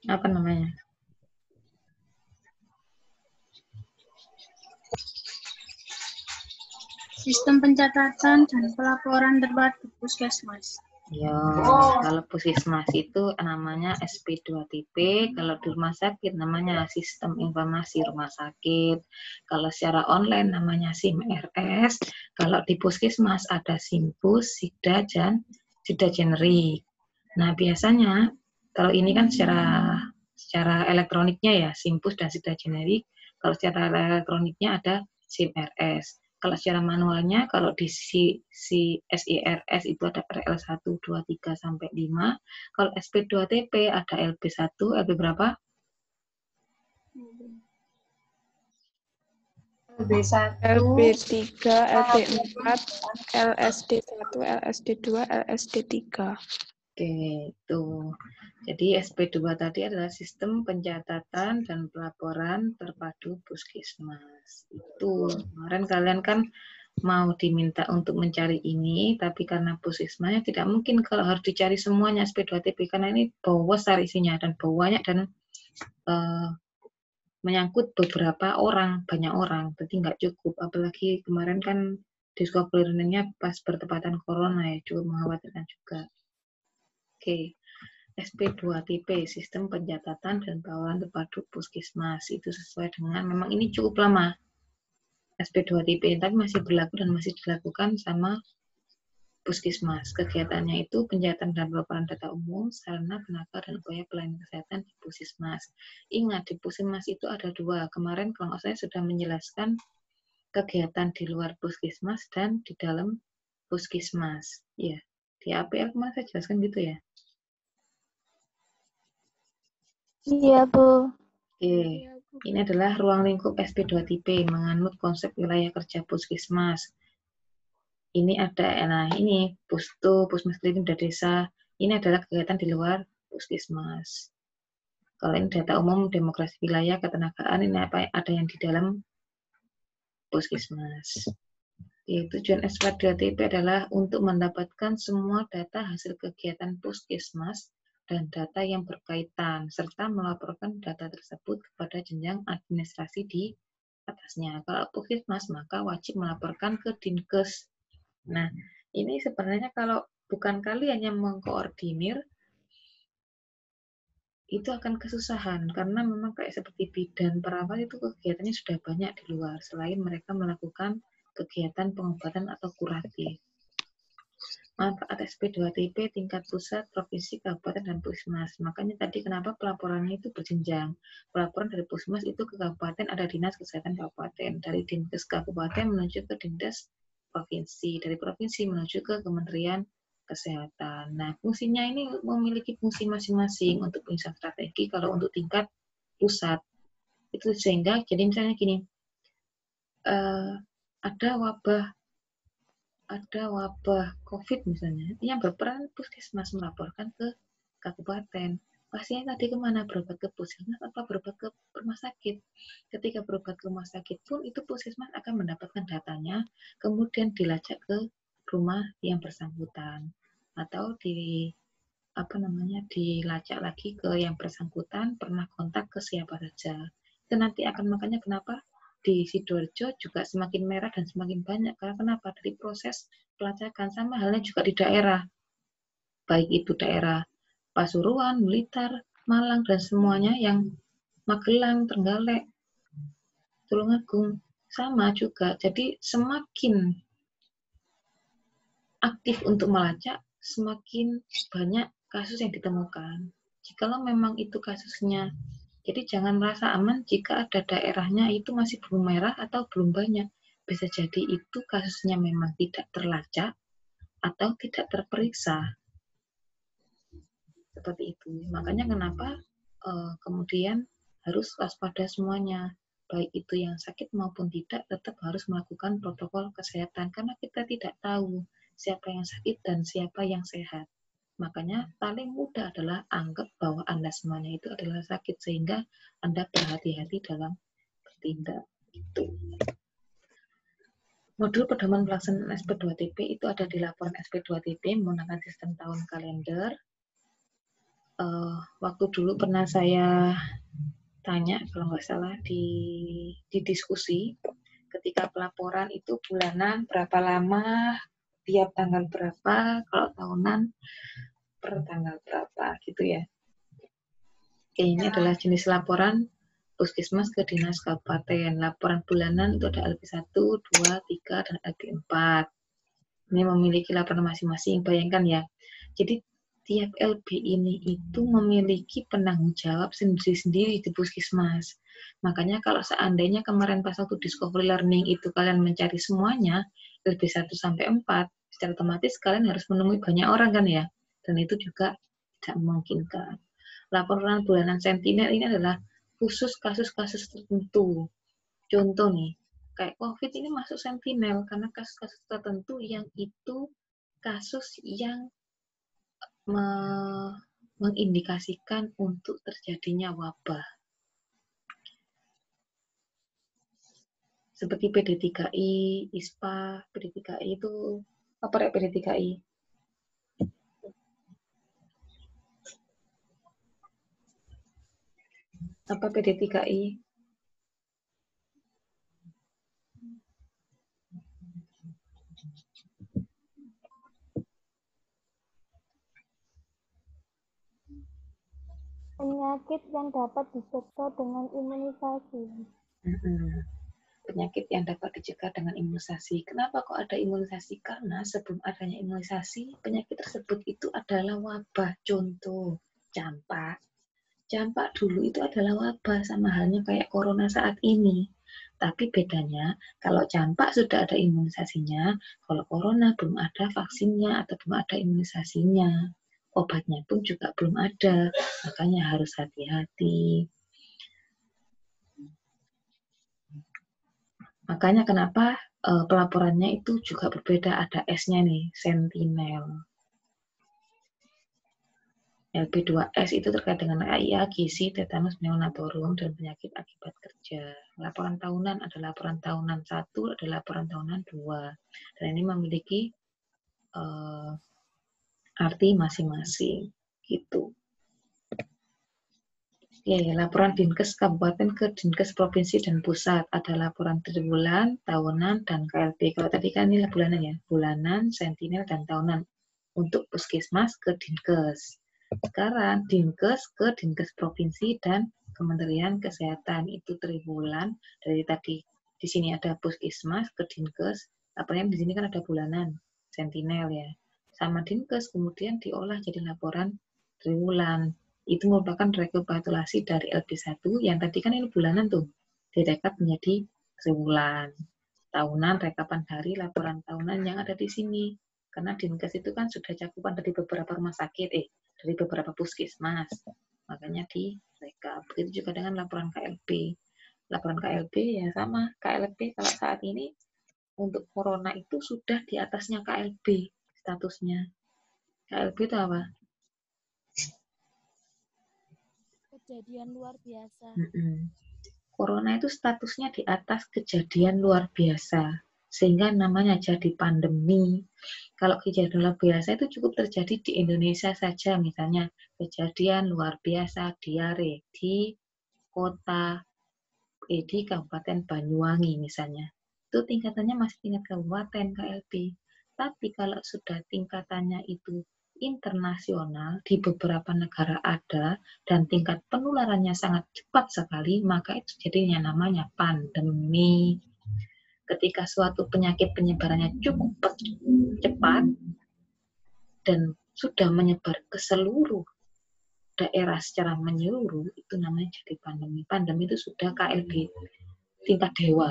Apa namanya? Sistem pencatatan dan pelaporan terpadu puskesmas. Ya, kalau puskesmas itu namanya SP2TP, kalau di rumah sakit namanya Sistem Informasi Rumah Sakit, kalau secara online namanya SIM-RS, kalau di puskesmas ada SIMPUS, SIDA, dan SIDA generik. Nah, biasanya kalau ini kan secara elektroniknya ya, SIMPUS dan SIDA generik, kalau secara elektroniknya ada SIM-RS. Kalau secara manualnya, kalau di SIRS itu ada RL 1, 2, 3, sampai 5. Kalau SP2TP ada LB1, LB berapa? LB1, LB3, LB4, LSD1, LSD2, LSD3. Oke, itu. Jadi SP2 tadi adalah sistem pencatatan dan pelaporan terpadu puskesmas. Itu. Kemarin kalian kan mau diminta untuk mencari ini, tapi karena puskesmasnya tidak mungkin kalau harus dicari semuanya SP2TP, karena ini besar isinya dan banyak dan menyangkut beberapa orang, banyak orang, jadi nggak cukup. Apalagi kemarin kan discovery learning-nya pas bertepatan corona ya, cukup mengkhawatirkan juga. Oke, SP2TP, Sistem Pencatatan dan Pelaporan Terpadu Puskesmas, itu sesuai dengan, memang ini cukup lama, SP2TP, tapi masih berlaku dan masih dilakukan sama Puskesmas. Kegiatannya itu pencatatan dan pelaporan data umum, sarana, tenaga, dan upaya pelayanan kesehatan di Puskesmas. Ingat, di Puskesmas itu ada dua. Kemarin kalau saya sudah menjelaskan kegiatan di luar Puskesmas dan di dalam Puskesmas. Ya, di APL kemarin saya jelaskan gitu ya. Iya, Bu. Oke, ini adalah ruang lingkup SP2TP, menganut konsep wilayah kerja Puskesmas. Ini ada, nah ini Pustu, Puskesmas Klinik dan Desa, ini adalah kegiatan di luar Puskesmas. Kalau ini data umum, demokrasi wilayah, ketenagaan, ini apa ada yang di dalam Puskesmas. Tujuan SP2TP adalah untuk mendapatkan semua data hasil kegiatan Puskesmas dan data yang berkaitan, serta melaporkan data tersebut kepada jenjang administrasi di atasnya. Kalau Puskesmas, maka wajib melaporkan ke Dinkes. Nah, ini sebenarnya kalau bukan kalian yang mengkoordinir, itu akan kesusahan, karena memang kayak seperti bidan, perawat itu kegiatannya sudah banyak di luar, selain mereka melakukan kegiatan pengobatan atau kuratif. Manfaat SP2TP tingkat pusat, provinsi, kabupaten, dan puskesmas. Makanya tadi kenapa pelaporannya itu berjenjang. Pelaporan dari puskesmas itu ke kabupaten ada dinas kesehatan kabupaten. Dari dinkes kabupaten menuju ke dinkes provinsi. Dari provinsi menuju ke kementerian kesehatan. Nah, fungsinya ini memiliki fungsi masing-masing untuk penyusunan strategi. Kalau untuk tingkat pusat, itu sehingga, jadi misalnya gini, ada wabah COVID misalnya, yang berperan puskesmas melaporkan ke kabupaten. Pasien tadi kemana? Berobat ke puskesmas atau berobat ke rumah sakit? Ketika berobat ke rumah sakit pun, itu puskesmas akan mendapatkan datanya, kemudian dilacak ke rumah yang bersangkutan. Atau dilacak lagi ke yang bersangkutan, pernah kontak ke siapa saja. Itu nanti akan, makanya kenapa di Sidoarjo juga semakin merah dan semakin banyak. Karena kenapa? Dari proses pelacakan. Sama halnya juga di daerah. Baik itu daerah Pasuruan, Blitar, Malang, dan semuanya yang Magelang, Trenggalek, Tulungagung. Sama juga. Jadi semakin aktif untuk melacak, semakin banyak kasus yang ditemukan. Jikalau memang itu kasusnya, jadi jangan merasa aman jika ada daerahnya itu masih belum merah atau belum banyak. Bisa jadi itu kasusnya memang tidak terlacak atau tidak terperiksa. Seperti itu. Makanya kenapa kemudian harus waspada semuanya. Baik itu yang sakit maupun tidak, tetap harus melakukan protokol kesehatan. Karena kita tidak tahu siapa yang sakit dan siapa yang sehat. Makanya paling mudah adalah anggap bahwa Anda semuanya itu adalah sakit, sehingga Anda berhati-hati dalam bertindak. Itu. Modul pedoman pelaksanaan SP2TP itu ada di laporan SP2TP menggunakan sistem tahun kalender. Waktu dulu pernah saya tanya, kalau nggak salah, di diskusi, ketika pelaporan itu bulanan berapa lama, tiap tanggal berapa, kalau tahunan per tanggal berapa, gitu ya. Ini adalah jenis laporan Puskesmas ke Dinas Kabupaten. Laporan bulanan itu ada LP1, 2, 3, dan LP4. Ini memiliki laporan masing-masing, bayangkan ya. Jadi tiap LB ini itu memiliki penanggung jawab sendiri-sendiri di Puskesmas. Makanya kalau seandainya kemarin pas waktu Discovery Learning itu kalian mencari semuanya, LB1 sampai 4, secara otomatis kalian harus menemui banyak orang kan ya. Dan itu juga tidak memungkinkan. Laporan bulanan Sentinel ini adalah khusus kasus-kasus tertentu. Contoh nih, kayak COVID ini masuk Sentinel karena kasus-kasus tertentu yang itu kasus yang mengindikasikan untuk terjadinya wabah. Seperti PD3I, ISPA, PD3I itu apa ya PD3I? Apa PD3I? Penyakit yang dapat dicegah dengan imunisasi. Penyakit yang dapat dicegah dengan imunisasi. Kenapa kok ada imunisasi? Karena sebelum adanya imunisasi, penyakit tersebut itu adalah wabah. Contoh, campak. Campak dulu itu adalah wabah, sama halnya kayak corona saat ini. Tapi bedanya, kalau campak sudah ada imunisasinya, kalau corona belum ada vaksinnya atau belum ada imunisasinya. Obatnya pun juga belum ada, makanya harus hati-hati. Makanya kenapa pelaporannya itu juga berbeda, ada S-nya nih, Sentinel. LP2S itu terkait dengan AIA, gizi, tetanus, neonatorum, dan penyakit akibat kerja. Laporan tahunan ada laporan tahunan 1, ada laporan tahunan 2. Dan ini memiliki arti masing-masing. Gitu. Ya, laporan Dinkes Kabupaten ke Dinkes Provinsi dan Pusat. Ada laporan triwulan, tahunan, dan KLP. Kalau tadi kan ini bulanan ya, bulanan, sentinel, dan tahunan. Untuk Puskesmas ke Dinkes. Sekarang Dinkes ke Dinkes Provinsi dan Kementerian Kesehatan. Itu triwulan. Dari tadi di sini ada Puskesmas ke Dinkes. Laporannya di sini kan ada bulanan, sentinel ya. Sama Dinkes kemudian diolah jadi laporan triwulan. Itu merupakan rekapitulasi dari LP1 yang tadi kan ini bulanan tuh, direkap menjadi triwulan. Tahunan, rekapan hari, laporan tahunan yang ada di sini. Karena Dinkes itu kan sudah cakupan dari beberapa rumah sakit, dari beberapa puskesmas. Makanya direkap. Begitu juga dengan laporan KLP. Laporan KLP ya sama, KLP kalau saat ini untuk corona itu sudah di atasnya KLP statusnya. KLP itu apa? Kejadian luar biasa. Corona itu statusnya di atas kejadian luar biasa, sehingga namanya jadi pandemi. Kalau kejadian luar biasa itu cukup terjadi di Indonesia saja, misalnya kejadian luar biasa diare di kota RE di Kabupaten Banyuwangi misalnya. Itu tingkatannya masih tingkat kabupaten KLB. Tapi kalau sudah tingkatannya itu internasional, di beberapa negara ada, dan tingkat penularannya sangat cepat sekali, maka itu jadinya namanya pandemi. Ketika suatu penyakit penyebarannya cukup cepat, dan sudah menyebar ke seluruh daerah secara menyeluruh, itu namanya jadi pandemi. Pandemi itu sudah KLB tingkat dewa.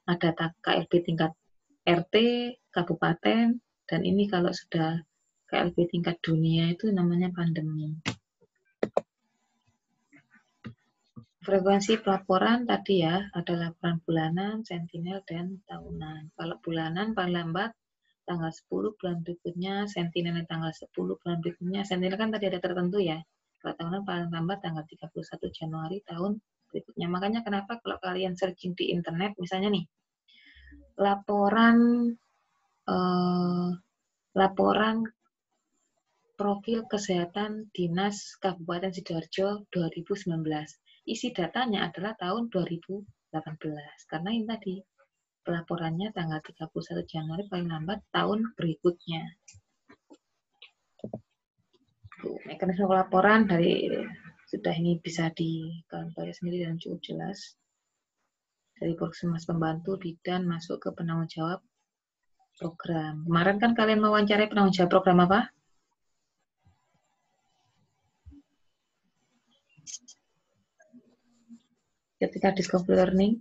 Ada KLB tingkat RT, kabupaten, dan ini kalau sudah KLB tingkat dunia itu namanya pandemi. Frekuensi pelaporan tadi ya, ada laporan bulanan, sentinel, dan tahunan. Kalau bulanan paling lambat tanggal 10 bulan berikutnya, sentinel tanggal 10 bulan berikutnya. Sentinel kan tadi ada tertentu ya. Kalau tahunan paling lambat tanggal 31 Januari tahun berikutnya. Makanya kenapa kalau kalian searching di internet, misalnya nih, laporan profil kesehatan Dinas Kabupaten Sidoarjo 2019. Isi datanya adalah tahun 2018. Karena ini tadi, pelaporannya tanggal 31 Januari paling lambat tahun berikutnya. Mekanisme pelaporan dari sudah ini bisa dikaji sendiri dan cukup jelas. Dari Puskesmas Pembantu, Bidan, masuk ke penanggung jawab program. Kemarin kan kalian mewawancarai penanggung jawab program apa? Ketika Discovery Learning,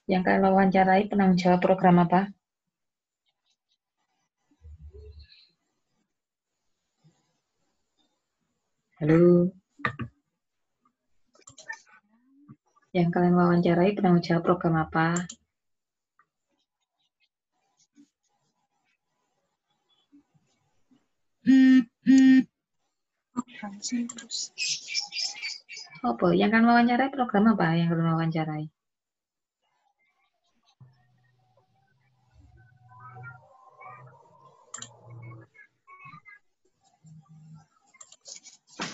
yang kalian wawancarai penanggung jawab program apa? Halo? Yang kalian wawancarai penanggung jawab program apa? Program Simpus. Apa? Yang kalian wawancarai program apa? Yang kalian wawancarai?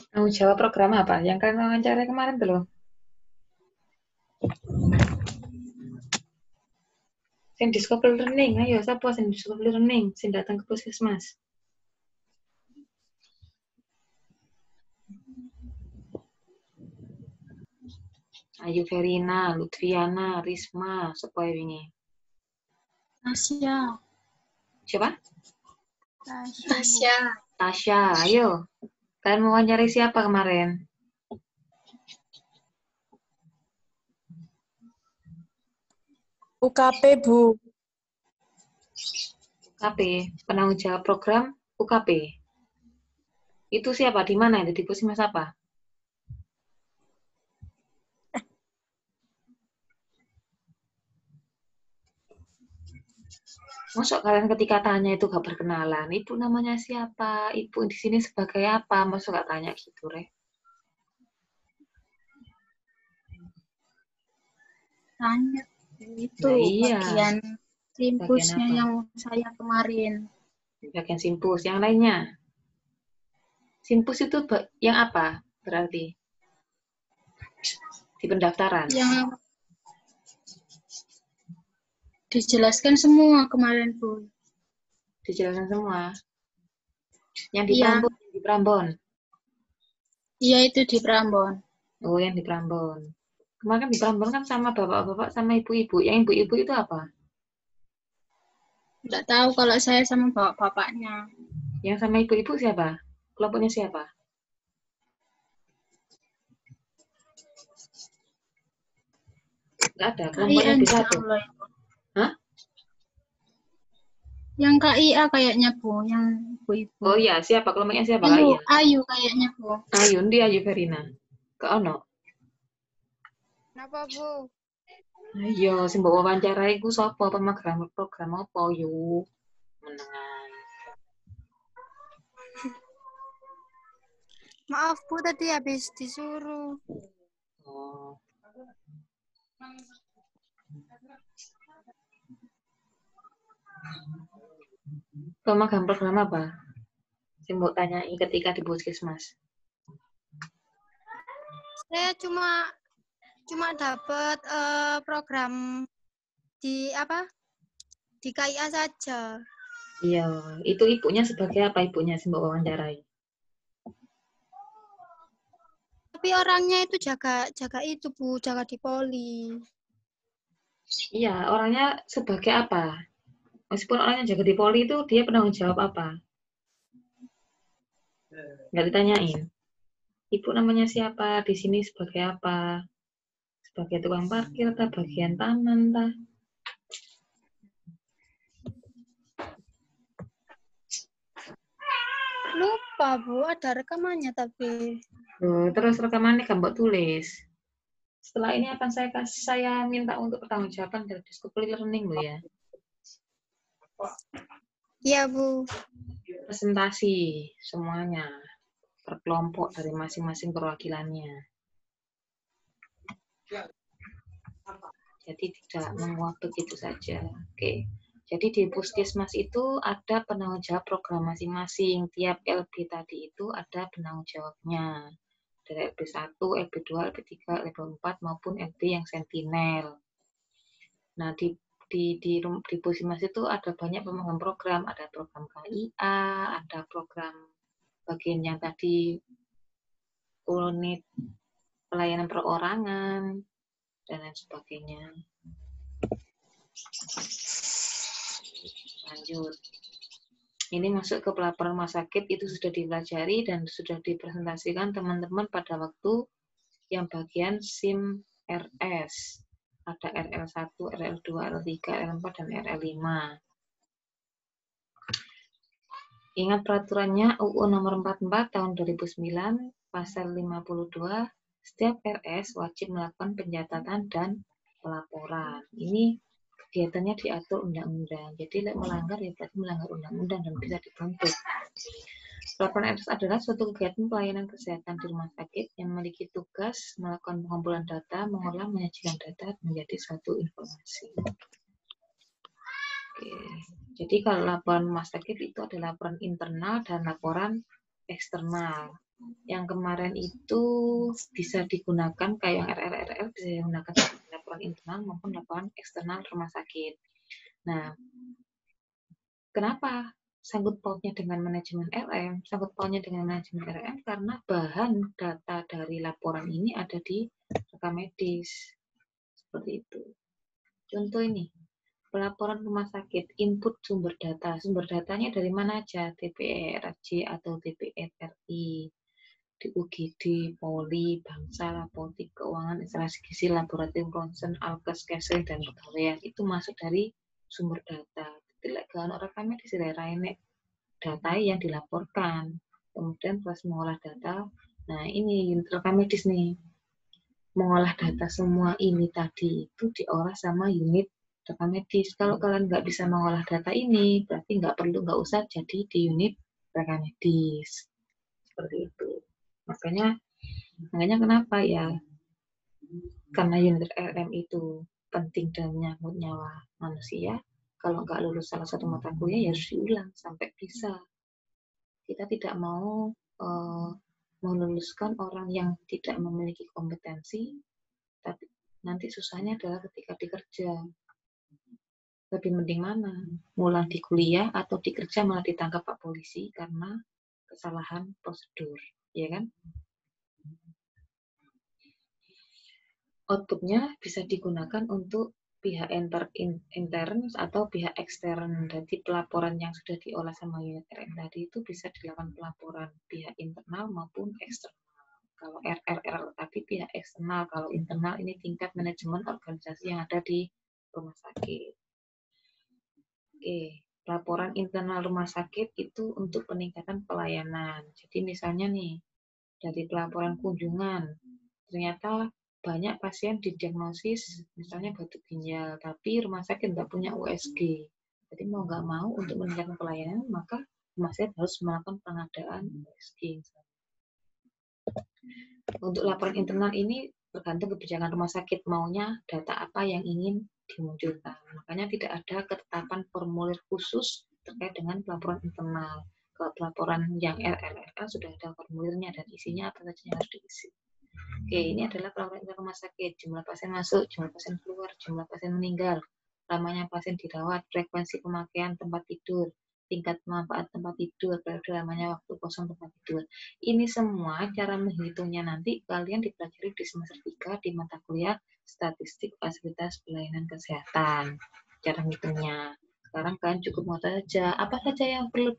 Tanggung jawab program apa? Yang kalian wawancarai kemarin tuh loh. Sen Discovery Learning, ayo siapa Sen Discovery Learning? Sen datang ke Puskesmas. Ayu Verina, Lutfiana, Risma, supaya ini. Tasya. Siapa? Tasya. Tasya, ayo. Kalian mau wawancarai siapa kemarin? UKP, Bu. UKP, penanggung jawab program UKP. Itu siapa? Di mana itu? Di Puskesmas apa? Masuk kalian ketika tanya itu gak berkenalan. Ibu namanya siapa? Ibu di sini sebagai apa? Masuk gak tanya gitu, Re? Tanya. Itu Nah, iya. bagian simpusnya Bagian apa? yang saya kemarin. Bagian simpus. Yang lainnya? Simpus itu yang apa berarti? Di pendaftaran? Yang dijelaskan semua kemarin, Bu. Dijelaskan semua? Yang di Prambon? Di Prambon? Iya, itu di Prambon. Oh, yang di Prambon. Kemarin di Prambon kan sama bapak-bapak sama ibu-ibu. Yang ibu-ibu itu apa? Nggak tahu kalau saya sama bapak-bapaknya. Yang sama ibu-ibu siapa? Kelompoknya siapa? Nggak ada. Kelompoknya di satu. Hah? Yang KIA kayaknya, Bu. Yang ibu-ibu. Oh iya, siapa? Kelompoknya siapa? Ayu kayaknya, Bu. Ayu, ndi Ayu Verina. Ke ono. Kenapa, Bu? Ayo, sing mbok wawancarai ku sapa? Program apa yo? Menengan. Maaf, Bu, tadi habis disuruh. Oh. Pemegang program apa? Sing mbok tanyai ketika di Puskesmas. Saya cuma cuma dapat program di di KIA saja. Iya, itu ibunya sebagai apa ibunya sih Mbak wawancarai? Tapi orangnya itu jaga itu Bu, jaga di poli. Iya, orangnya sebagai apa? Meskipun orangnya jaga di poli itu dia penanggung jawab apa? Nggak ditanyain. Ibu namanya siapa? Di sini sebagai apa? Sebagai tukang parkir, atau bagian taman, tah? Lupa Bu, ada rekamannya tapi. Terus rekamannya gambar tulis. Setelah ini akan saya minta untuk pertanggungjawaban dari Discovery Learning loh ya. Iya Bu. Presentasi semuanya per kelompok dari masing-masing perwakilannya. Jadi tidak menguap begitu saja. Oke. Jadi di Puskesmas itu ada penanggung jawab program masing-masing. Tiap LB tadi itu ada penanggung jawabnya. Dari LB1, LB2, LB3, LB4 maupun LB yang sentinel. Nah, di Puskesmas itu ada banyak pemegang program. Ada program KIA, ada program bagian yang tadi unit pelayanan perorangan, dan lain sebagainya. Lanjut. Ini masuk ke pelaporan rumah sakit, itu sudah dipelajari dan sudah dipresentasikan teman-teman pada waktu yang bagian SIM RS. Ada RL1, RL2, RL3, RL4, dan RL5. Ingat peraturannya UU nomor 44 tahun 2009, pasal 52, setiap RS wajib melakukan pencatatan dan pelaporan. Ini kegiatannya diatur undang-undang. Jadi melanggar ya berarti melanggar undang-undang dan bisa dibentuk. Pelaporan RS adalah suatu kegiatan pelayanan kesehatan di rumah sakit yang memiliki tugas melakukan pengumpulan data, mengolah, menyajikan data menjadi suatu informasi. Oke. Jadi kalau laporan rumah sakit itu ada laporan internal dan laporan eksternal. Yang kemarin itu bisa digunakan kayak yang RRL bisa digunakan laporan internal maupun laporan eksternal rumah sakit. Nah, kenapa sangkut pautnya dengan manajemen RM? Sangkut pautnya dengan manajemen RM karena bahan data dari laporan ini ada di rekam medis. Seperti itu. Contoh ini, pelaporan rumah sakit, input sumber data. Sumber datanya dari mana aja? TPRJ atau TPRI. Di UGD, Poli, Bangsal, Apotik, Keuangan, Instalasi Gizi, Laboratorium Ronsen, Alkes, Kesel, dan Pegawaian. Itu masuk dari sumber data. Tidak kalau rekam medis daerah ini data yang dilaporkan. Kemudian pas mengolah data, nah ini unit rekam medis nih. Mengolah data semua ini tadi itu diolah sama unit rekam medis. Kalau kalian nggak bisa mengolah data ini, berarti nggak usah jadi di unit rekam medis. Seperti itu. Makanya kenapa ya? Karena unit RM itu penting dan menyangkut nyawa manusia. Kalau nggak lulus salah satu mata kuliah ya harus diulang sampai bisa. Kita tidak mau meluluskan orang yang tidak memiliki kompetensi, tapi nanti susahnya adalah ketika dikerja. Lebih mending mana? Ngulang di kuliah atau di kerja malah ditangkap Pak Polisi karena kesalahan prosedur, ya kan? Outputnya bisa digunakan untuk pihak intern atau pihak ekstern. Jadi pelaporan yang sudah diolah sama unit RM tadi itu bisa dilakukan pelaporan pihak internal maupun eksternal. Kalau RRR tadi pihak eksternal, kalau internal ini tingkat manajemen organisasi yang ada di rumah sakit. Oke, laporan internal rumah sakit itu untuk peningkatan pelayanan. Jadi misalnya nih, dari pelaporan kunjungan, ternyata banyak pasien didiagnosis misalnya batuk ginjal, tapi rumah sakit nggak punya USG. Jadi mau nggak mau untuk meningkatkan pelayanan, maka rumah sakit harus melakukan pengadaan USG. Untuk laporan internal ini tergantung kebijakan rumah sakit maunya data apa yang ingin dimunculkan. Makanya tidak ada ketetapan formulir khusus terkait dengan pelaporan internal. Kalau pelaporan yang RRR sudah ada formulirnya dan isinya apa saja yang harus diisi. Oke, ini adalah pelaporan rumah sakit. Jumlah pasien masuk, jumlah pasien keluar, jumlah pasien meninggal, lamanya pasien dirawat, frekuensi pemakaian tempat tidur, tingkat manfaat tempat tidur, periode lamanya waktu kosong tempat tidur. Ini semua cara menghitungnya nanti kalian dipelajari di semester 3 di mata kuliah statistik fasilitas pelayanan kesehatan. Cara menghitungnya. Sekarang kalian cukup mau saja apa saja yang perlu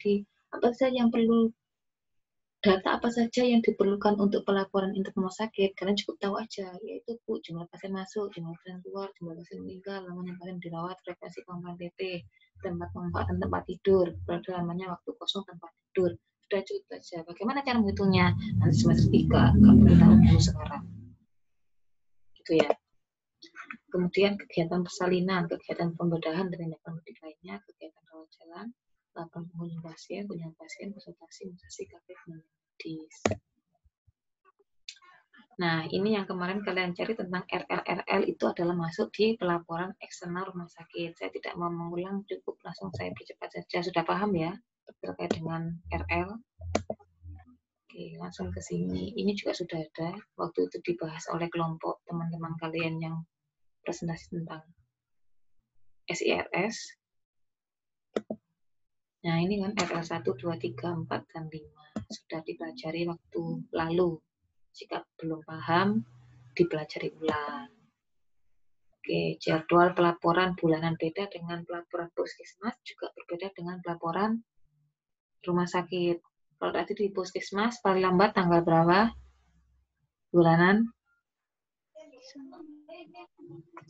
data apa saja yang diperlukan untuk pelaporan untuk rumah sakit, kalian cukup tahu aja, yaitu Bu, jumlah pasien masuk, jumlah pasien keluar, jumlah pasien meninggal, lamanya pasien dirawat, frekuensi pemakaian PT, tempat pemanfaatan tempat tidur, periode lamanya waktu kosong tempat tidur. Sudah cukup saja. Bagaimana cara menghitungnya? Nanti semester 3, kamu perlu tahu dulu sekarang. Gitu ya. Kemudian kegiatan persalinan, kegiatan pembedahan dan tindakan pendidik lainnya, kegiatan rawat jalan, laporan pengunjung pasien, konsultasi, imunisasi, KP, medis. Nah, ini yang kemarin kalian cari tentang RL itu adalah masuk di pelaporan eksternal rumah sakit. Saya tidak mau mengulang, cukup langsung saya percepat saja. Sudah paham ya terkait dengan RL? Oke, langsung ke sini. Ini juga sudah ada. Waktu itu dibahas oleh kelompok teman-teman kalian yang presentasi tentang SIRS. Nah, ini kan RL 1, 2, 3, 4, dan 5. Sudah dipelajari waktu lalu. Jika belum paham, dipelajari ulang. Oke, jadwal pelaporan bulanan beda dengan pelaporan puskesmas, juga berbeda dengan pelaporan rumah sakit. Kalau tadi di puskesmas, paling lambat tanggal berapa? Bulanan?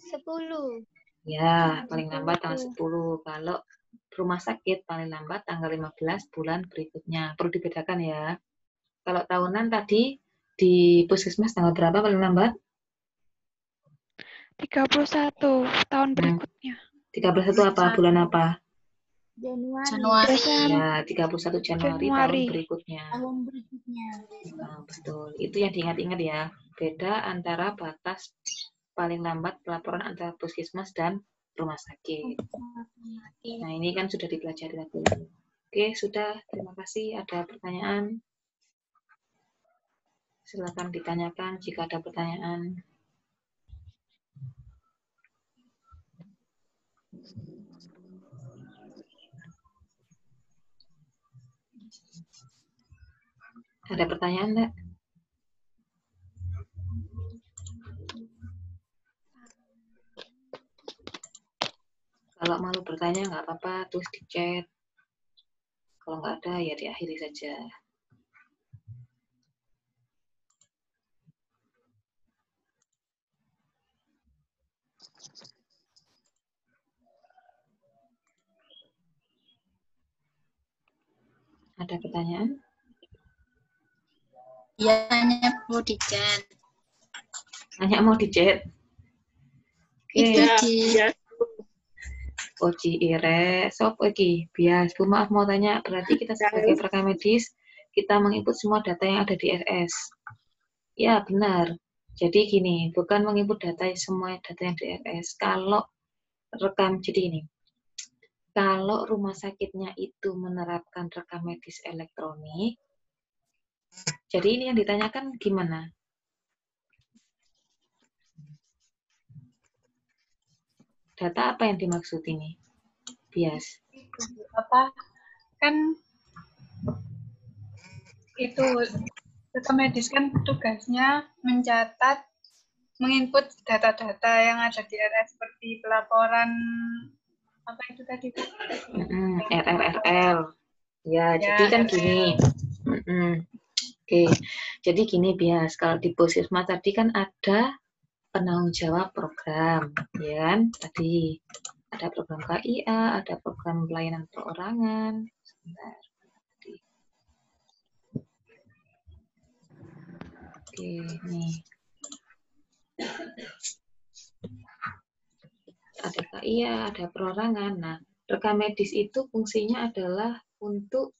10. Ya, paling lambat tanggal 10. Kalau rumah sakit, paling lambat tanggal 15 bulan berikutnya. Perlu dibedakan ya. Kalau tahunan tadi, di puskesmas tanggal berapa paling lambat? 31 tahun berikutnya. 31 apa? Bulan apa? Januari. Ya, 31 Januari tahun berikutnya. Nah, betul. Itu yang diingat-ingat ya. Beda antara batas paling lambat pelaporan antara puskesmas dan rumah sakit. Nah, ini kan sudah dipelajari lagi. Oke, sudah. Terima kasih. Ada pertanyaan? Silakan ditanyakan jika ada pertanyaan. Ada pertanyaan enggak? Kalau malu bertanya nggak apa-apa, terus di chat. Kalau nggak ada ya diakhiri saja. Ada pertanyaan? Ya, hanya mau di chat. Hanya mau di chat? Itu di Oji ire, sop iki, bias. Bu, maaf mau tanya, berarti kita sebagai perekam medis, kita menginput semua data yang ada di SS. Ya, benar. Jadi gini, bukan menginput data semua data yang di SS. Kalau rekam, jadi ini. Kalau rumah sakitnya itu menerapkan rekam medis elektronik, jadi ini yang ditanyakan gimana? Data apa yang dimaksud ini? Bias. apa kan itu rekam medis kan tugasnya mencatat, menginput data-data yang ada di RS seperti pelaporan apa itu tadi? RL. Ya, jadi kan gini. Oke, jadi gini Bias, kalau di puskesmas tadi kan ada penanggung jawab program, ya kan? Tadi ada program KIA, ada program pelayanan perorangan. Sebentar. Oke, nih. Ada KIA, ada perorangan. Nah, rekam medis itu fungsinya adalah untuk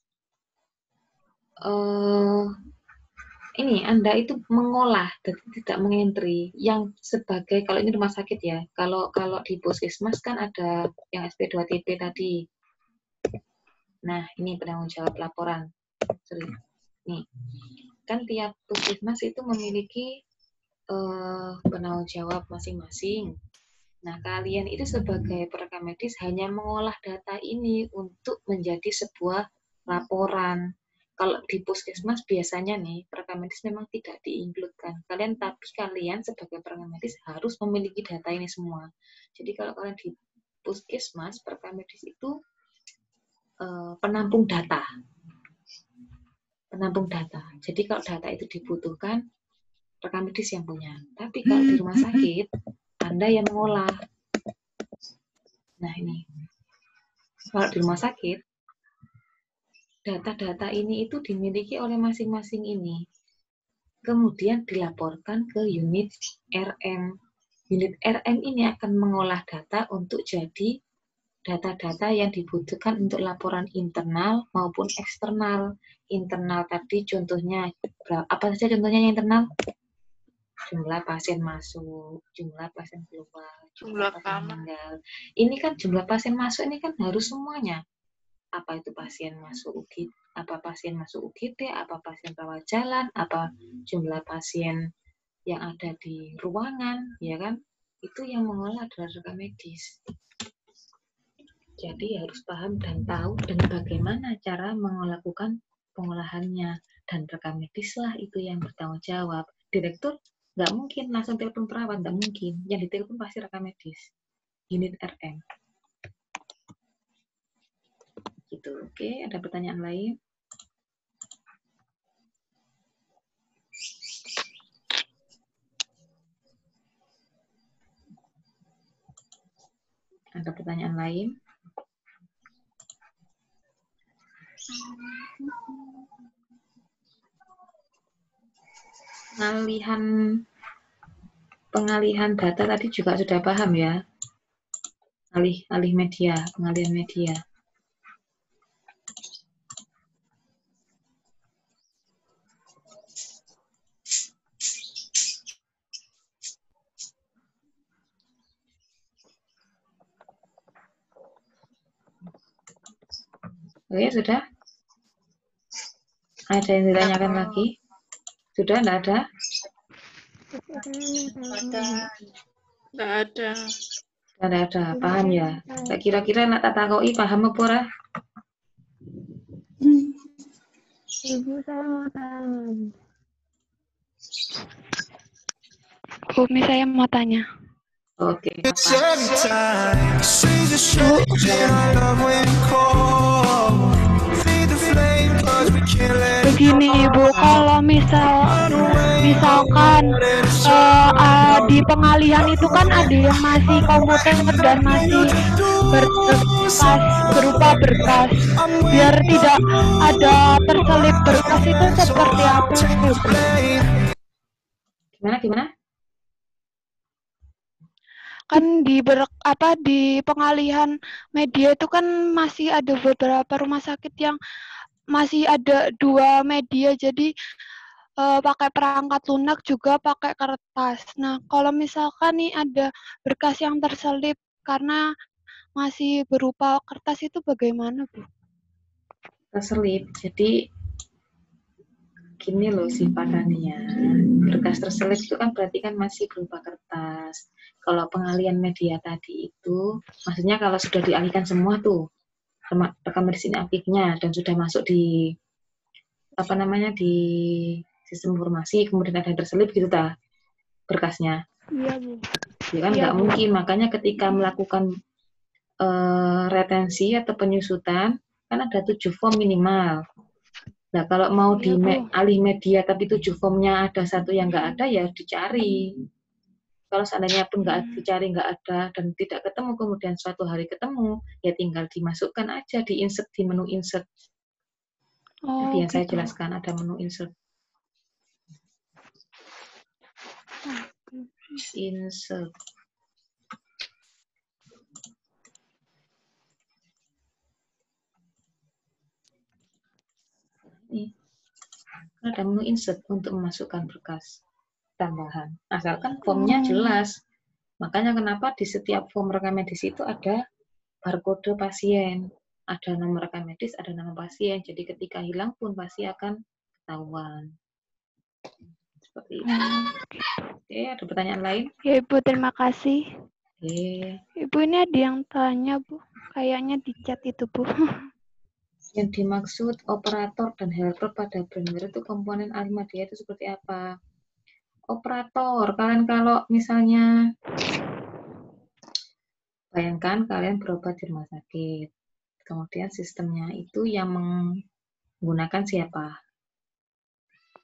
ini Anda itu mengolah dan tidak mengentry yang sebagai, kalau ini rumah sakit ya, kalau di puskesmas kan ada yang SP2TP tadi. Nah, ini penanggung jawab laporan. Nih, kan tiap puskesmas itu memiliki penanggung jawab masing-masing. Nah, kalian itu sebagai perekam medis hanya mengolah data ini untuk menjadi sebuah laporan. Kalau di puskesmas biasanya nih, perekam medis memang tidak diinkludkan. Tapi kalian sebagai perekam medis harus memiliki data ini semua. Jadi kalau kalian di puskesmas, perekam medis itu penampung data. Penampung data. Jadi kalau data itu dibutuhkan, rekam medis yang punya. Tapi kalau di rumah sakit, Anda yang mengolah. Nah ini, kalau di rumah sakit, data-data ini itu dimiliki oleh masing-masing ini. Kemudian dilaporkan ke unit RM. Unit RM ini akan mengolah data untuk jadi data-data yang dibutuhkan untuk laporan internal maupun eksternal. Internal tadi contohnya, apa saja contohnya yang internal? Jumlah pasien masuk, jumlah pasien keluar, jumlah pasien meninggal. Ini kan jumlah pasien masuk ini kan harus semuanya. Apa itu pasien masuk UGD, apa pasien masuk UGD, apa pasien rawat jalan, apa jumlah pasien yang ada di ruangan, ya kan? Itu yang mengolah adalah rekam medis. Jadi harus paham dan tahu dan bagaimana cara melakukan pengolahannya. Dan rekam medis lah itu yang bertanggung jawab. Direktur nggak mungkin langsung telepon perawat, nggak mungkin. Yang ditelepon pasti rekam medis, unit RM. Gitu, oke. Ada pertanyaan lain? Ada pertanyaan lain? Pengalihan data tadi juga sudah paham ya? Alih media, pengalihan media. Oke, sudah? Ada yang ditanyakan lagi? Sudah, enggak ada? Nggak ada. Enggak ada, paham ya? Kira-kira nak tatakoi paham apa ora? Ibu saya mau tanya. Umi, saya mau tanya. Oke, Begini Ibu, kalau misalkan di pengalihan itu kan ada yang masih komputer dan masih berupa berkas. Biar tidak ada terselip berkas itu seperti apa? Gimana? Kan di pengalihan media itu kan masih ada beberapa rumah sakit yang masih ada 2 media, jadi pakai perangkat lunak juga pakai kertas. Nah, kalau misalkan nih ada berkas yang terselip karena masih berupa kertas itu bagaimana, Bu? Terselip. Jadi gini loh simpatannya. Berkas terselip itu kan berarti kan masih berupa kertas. Kalau pengalihan media tadi itu, maksudnya kalau sudah dialihkan semua tuh, rekam medis ini aktifnya dan sudah masuk di di sistem informasi, kemudian ada yang terselip gitu berkasnya. Iya, Bu. Ya kan nggak mungkin, makanya ketika melakukan retensi atau penyusutan kan ada 7 form minimal. Nah kalau mau alih media tapi 7 formnya ada 1 yang nggak ada ya dicari. Kalau seandainya pun nggak dicari, nggak ada dan tidak ketemu, kemudian suatu hari ketemu, ya tinggal dimasukkan aja di insert di menu insert. Tadi yang saya jelaskan ada menu insert. Insert. Ini ada menu insert untuk memasukkan berkas tambahan. Asalkan formnya jelas. Makanya kenapa di setiap form rekam medis itu ada barcode pasien. Ada nomor rekam medis, ada nama pasien. Jadi ketika hilang pun pasti akan ketahuan. Seperti itu. Oke, ada pertanyaan lain? Ya Ibu, terima kasih. Oke. Ibu, ini ada yang tanya Bu, kayaknya di chat itu Bu. Yang dimaksud operator dan helper pada brainware itu komponen Arimadia itu seperti apa? Operator, kalian kalau misalnya bayangkan kalian berobat di rumah sakit, kemudian sistemnya itu yang menggunakan siapa?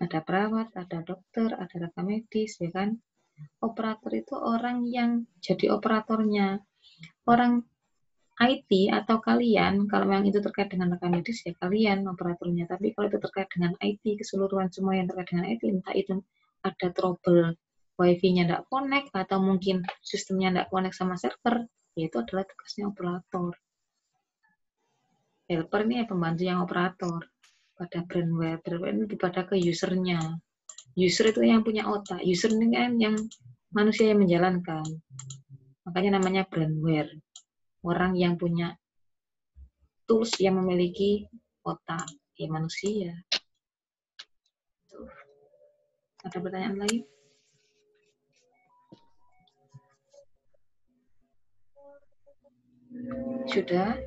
Ada perawat, ada dokter, ada rekam medis, ya kan? Operator itu orang yang jadi operatornya. Orang IT atau kalian, kalau memang itu terkait dengan rekam medis, ya kalian operatornya. Tapi kalau itu terkait dengan IT, keseluruhan semua yang terkait dengan IT, entah itu ada trouble wifi-nya tidak connect, atau mungkin sistemnya tidak connect sama server, yaitu adalah tugasnya operator. Helper ini ya pembantu yang operator. Pada brainware ini pada ke usernya. User itu yang punya otak. User ini kan yang manusia yang menjalankan. Makanya namanya brainware. Orang yang punya tools yang memiliki otak. Ya manusia. Tuh. Ada pertanyaan lain? Sudah?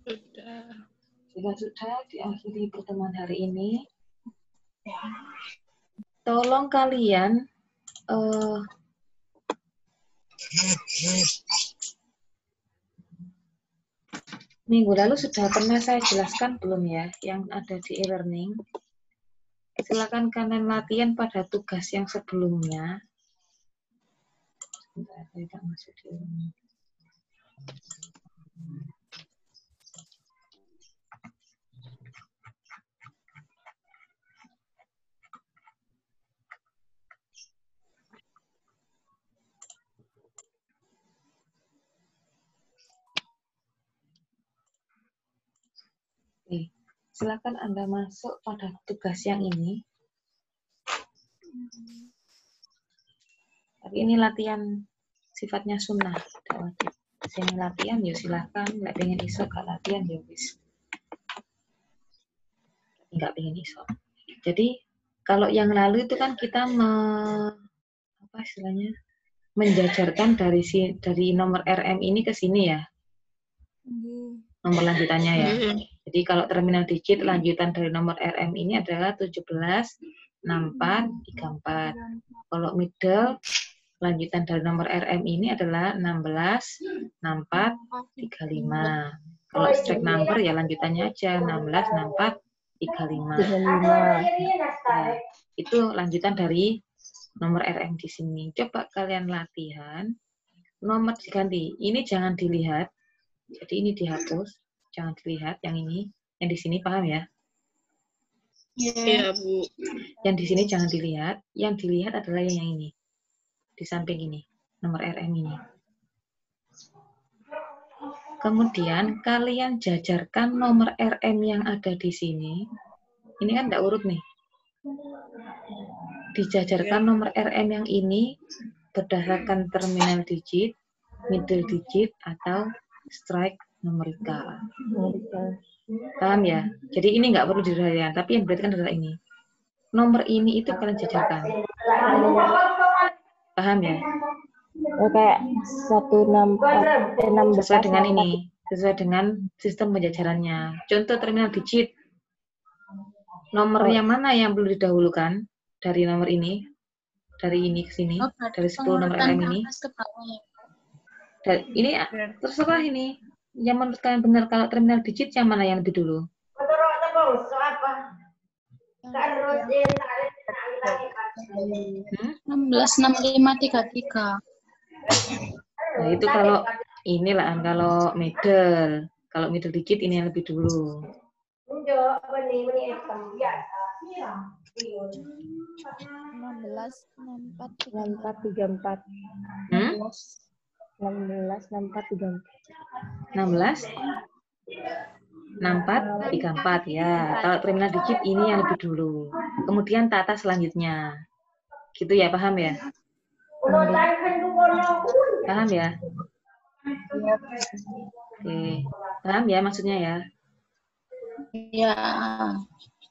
Sudah. Jika sudah, diakhiri pertemuan hari ini. Tolong kalian minggu lalu sudah pernah saya jelaskan belum ya yang ada di e-learning? Silakan kalian latihan pada tugas yang sebelumnya. Sebentar, saya tidak masuk di e-learning. Oke, silakan Anda masuk pada tugas yang ini. Tapi ini latihan sifatnya sunnah, tidak wajib. Sini latihan, ya silakan. Nggak pengen iso, gak latihan, ya wis. Nggak pengen iso. Jadi kalau yang lalu itu kan kita apa istilahnya menjajarkan dari nomor RM ini ke sini ya. Nomor lanjutannya ya. Jadi kalau terminal digit lanjutan dari nomor RM ini adalah 17, 64, 34. Kalau middle lanjutan dari nomor RM ini adalah 16, 64, 35. Kalau straight number ya lanjutannya aja 16, 64, 35. Ya, itu lanjutan dari nomor RM di sini. Coba kalian latihan. Nomor diganti. Ini jangan dilihat. Jadi ini dihapus, jangan dilihat yang ini, yang di sini paham ya? Iya, Bu. Yang di sini jangan dilihat, yang dilihat adalah yang ini, di samping ini, nomor RM ini. Kemudian kalian jajarkan nomor RM yang ada di sini, ini kan tidak urut nih. Dijajarkan nomor RM yang ini berdasarkan terminal digit, middle digit, atau strike numerika. Paham ya? Jadi ini nggak perlu dirahasiakan, tapi yang diperhatikan adalah ini. Nomor ini itu kalian jajarkan. Paham ya? Kayak 164, 16. Sesuai dengan ini, sesuai dengan sistem penjajarannya. Contoh terminal digit. Nomor yang mana yang perlu didahulukan dari nomor ini? Dari ini ke sini, dari 10 nomor RM ini. Ini terserah ini. Yang menurut kalian benar, kalau terminal digit yang mana yang lebih dulu? 166533. Nah, itu kalau inilah kalau middle. Kalau middle digit ini yang lebih dulu. 6434. 6434 ya. Kalau terminal digit ini yang lebih dulu. Kemudian tata selanjutnya. Gitu ya, paham ya? Paham ya? Oke. Paham ya maksudnya ya? Ya.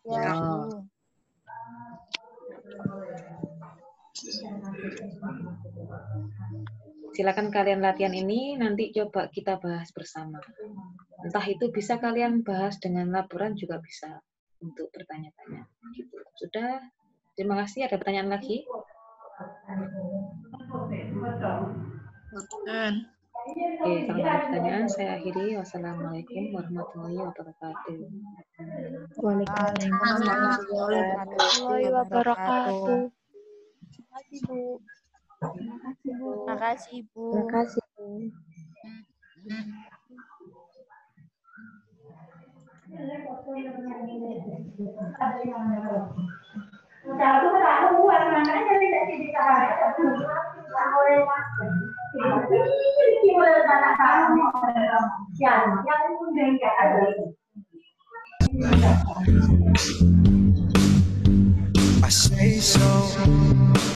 Ya, Oh. Bu. Silakan kalian latihan ini, nanti coba kita bahas bersama. Entah itu bisa kalian bahas dengan laporan juga bisa untuk bertanya-tanya. Gitu. Sudah? Terima kasih. Ada pertanyaan lagi? Oke, kalau nggak ada pertanyaan, saya akhiri. Wassalamualaikum warahmatullahi wabarakatuh. Waalaikumsalam warahmatullahi wabarakatuh. Terima kasih, Bu. Terima kasih, Bu. Terima kasih. I say so.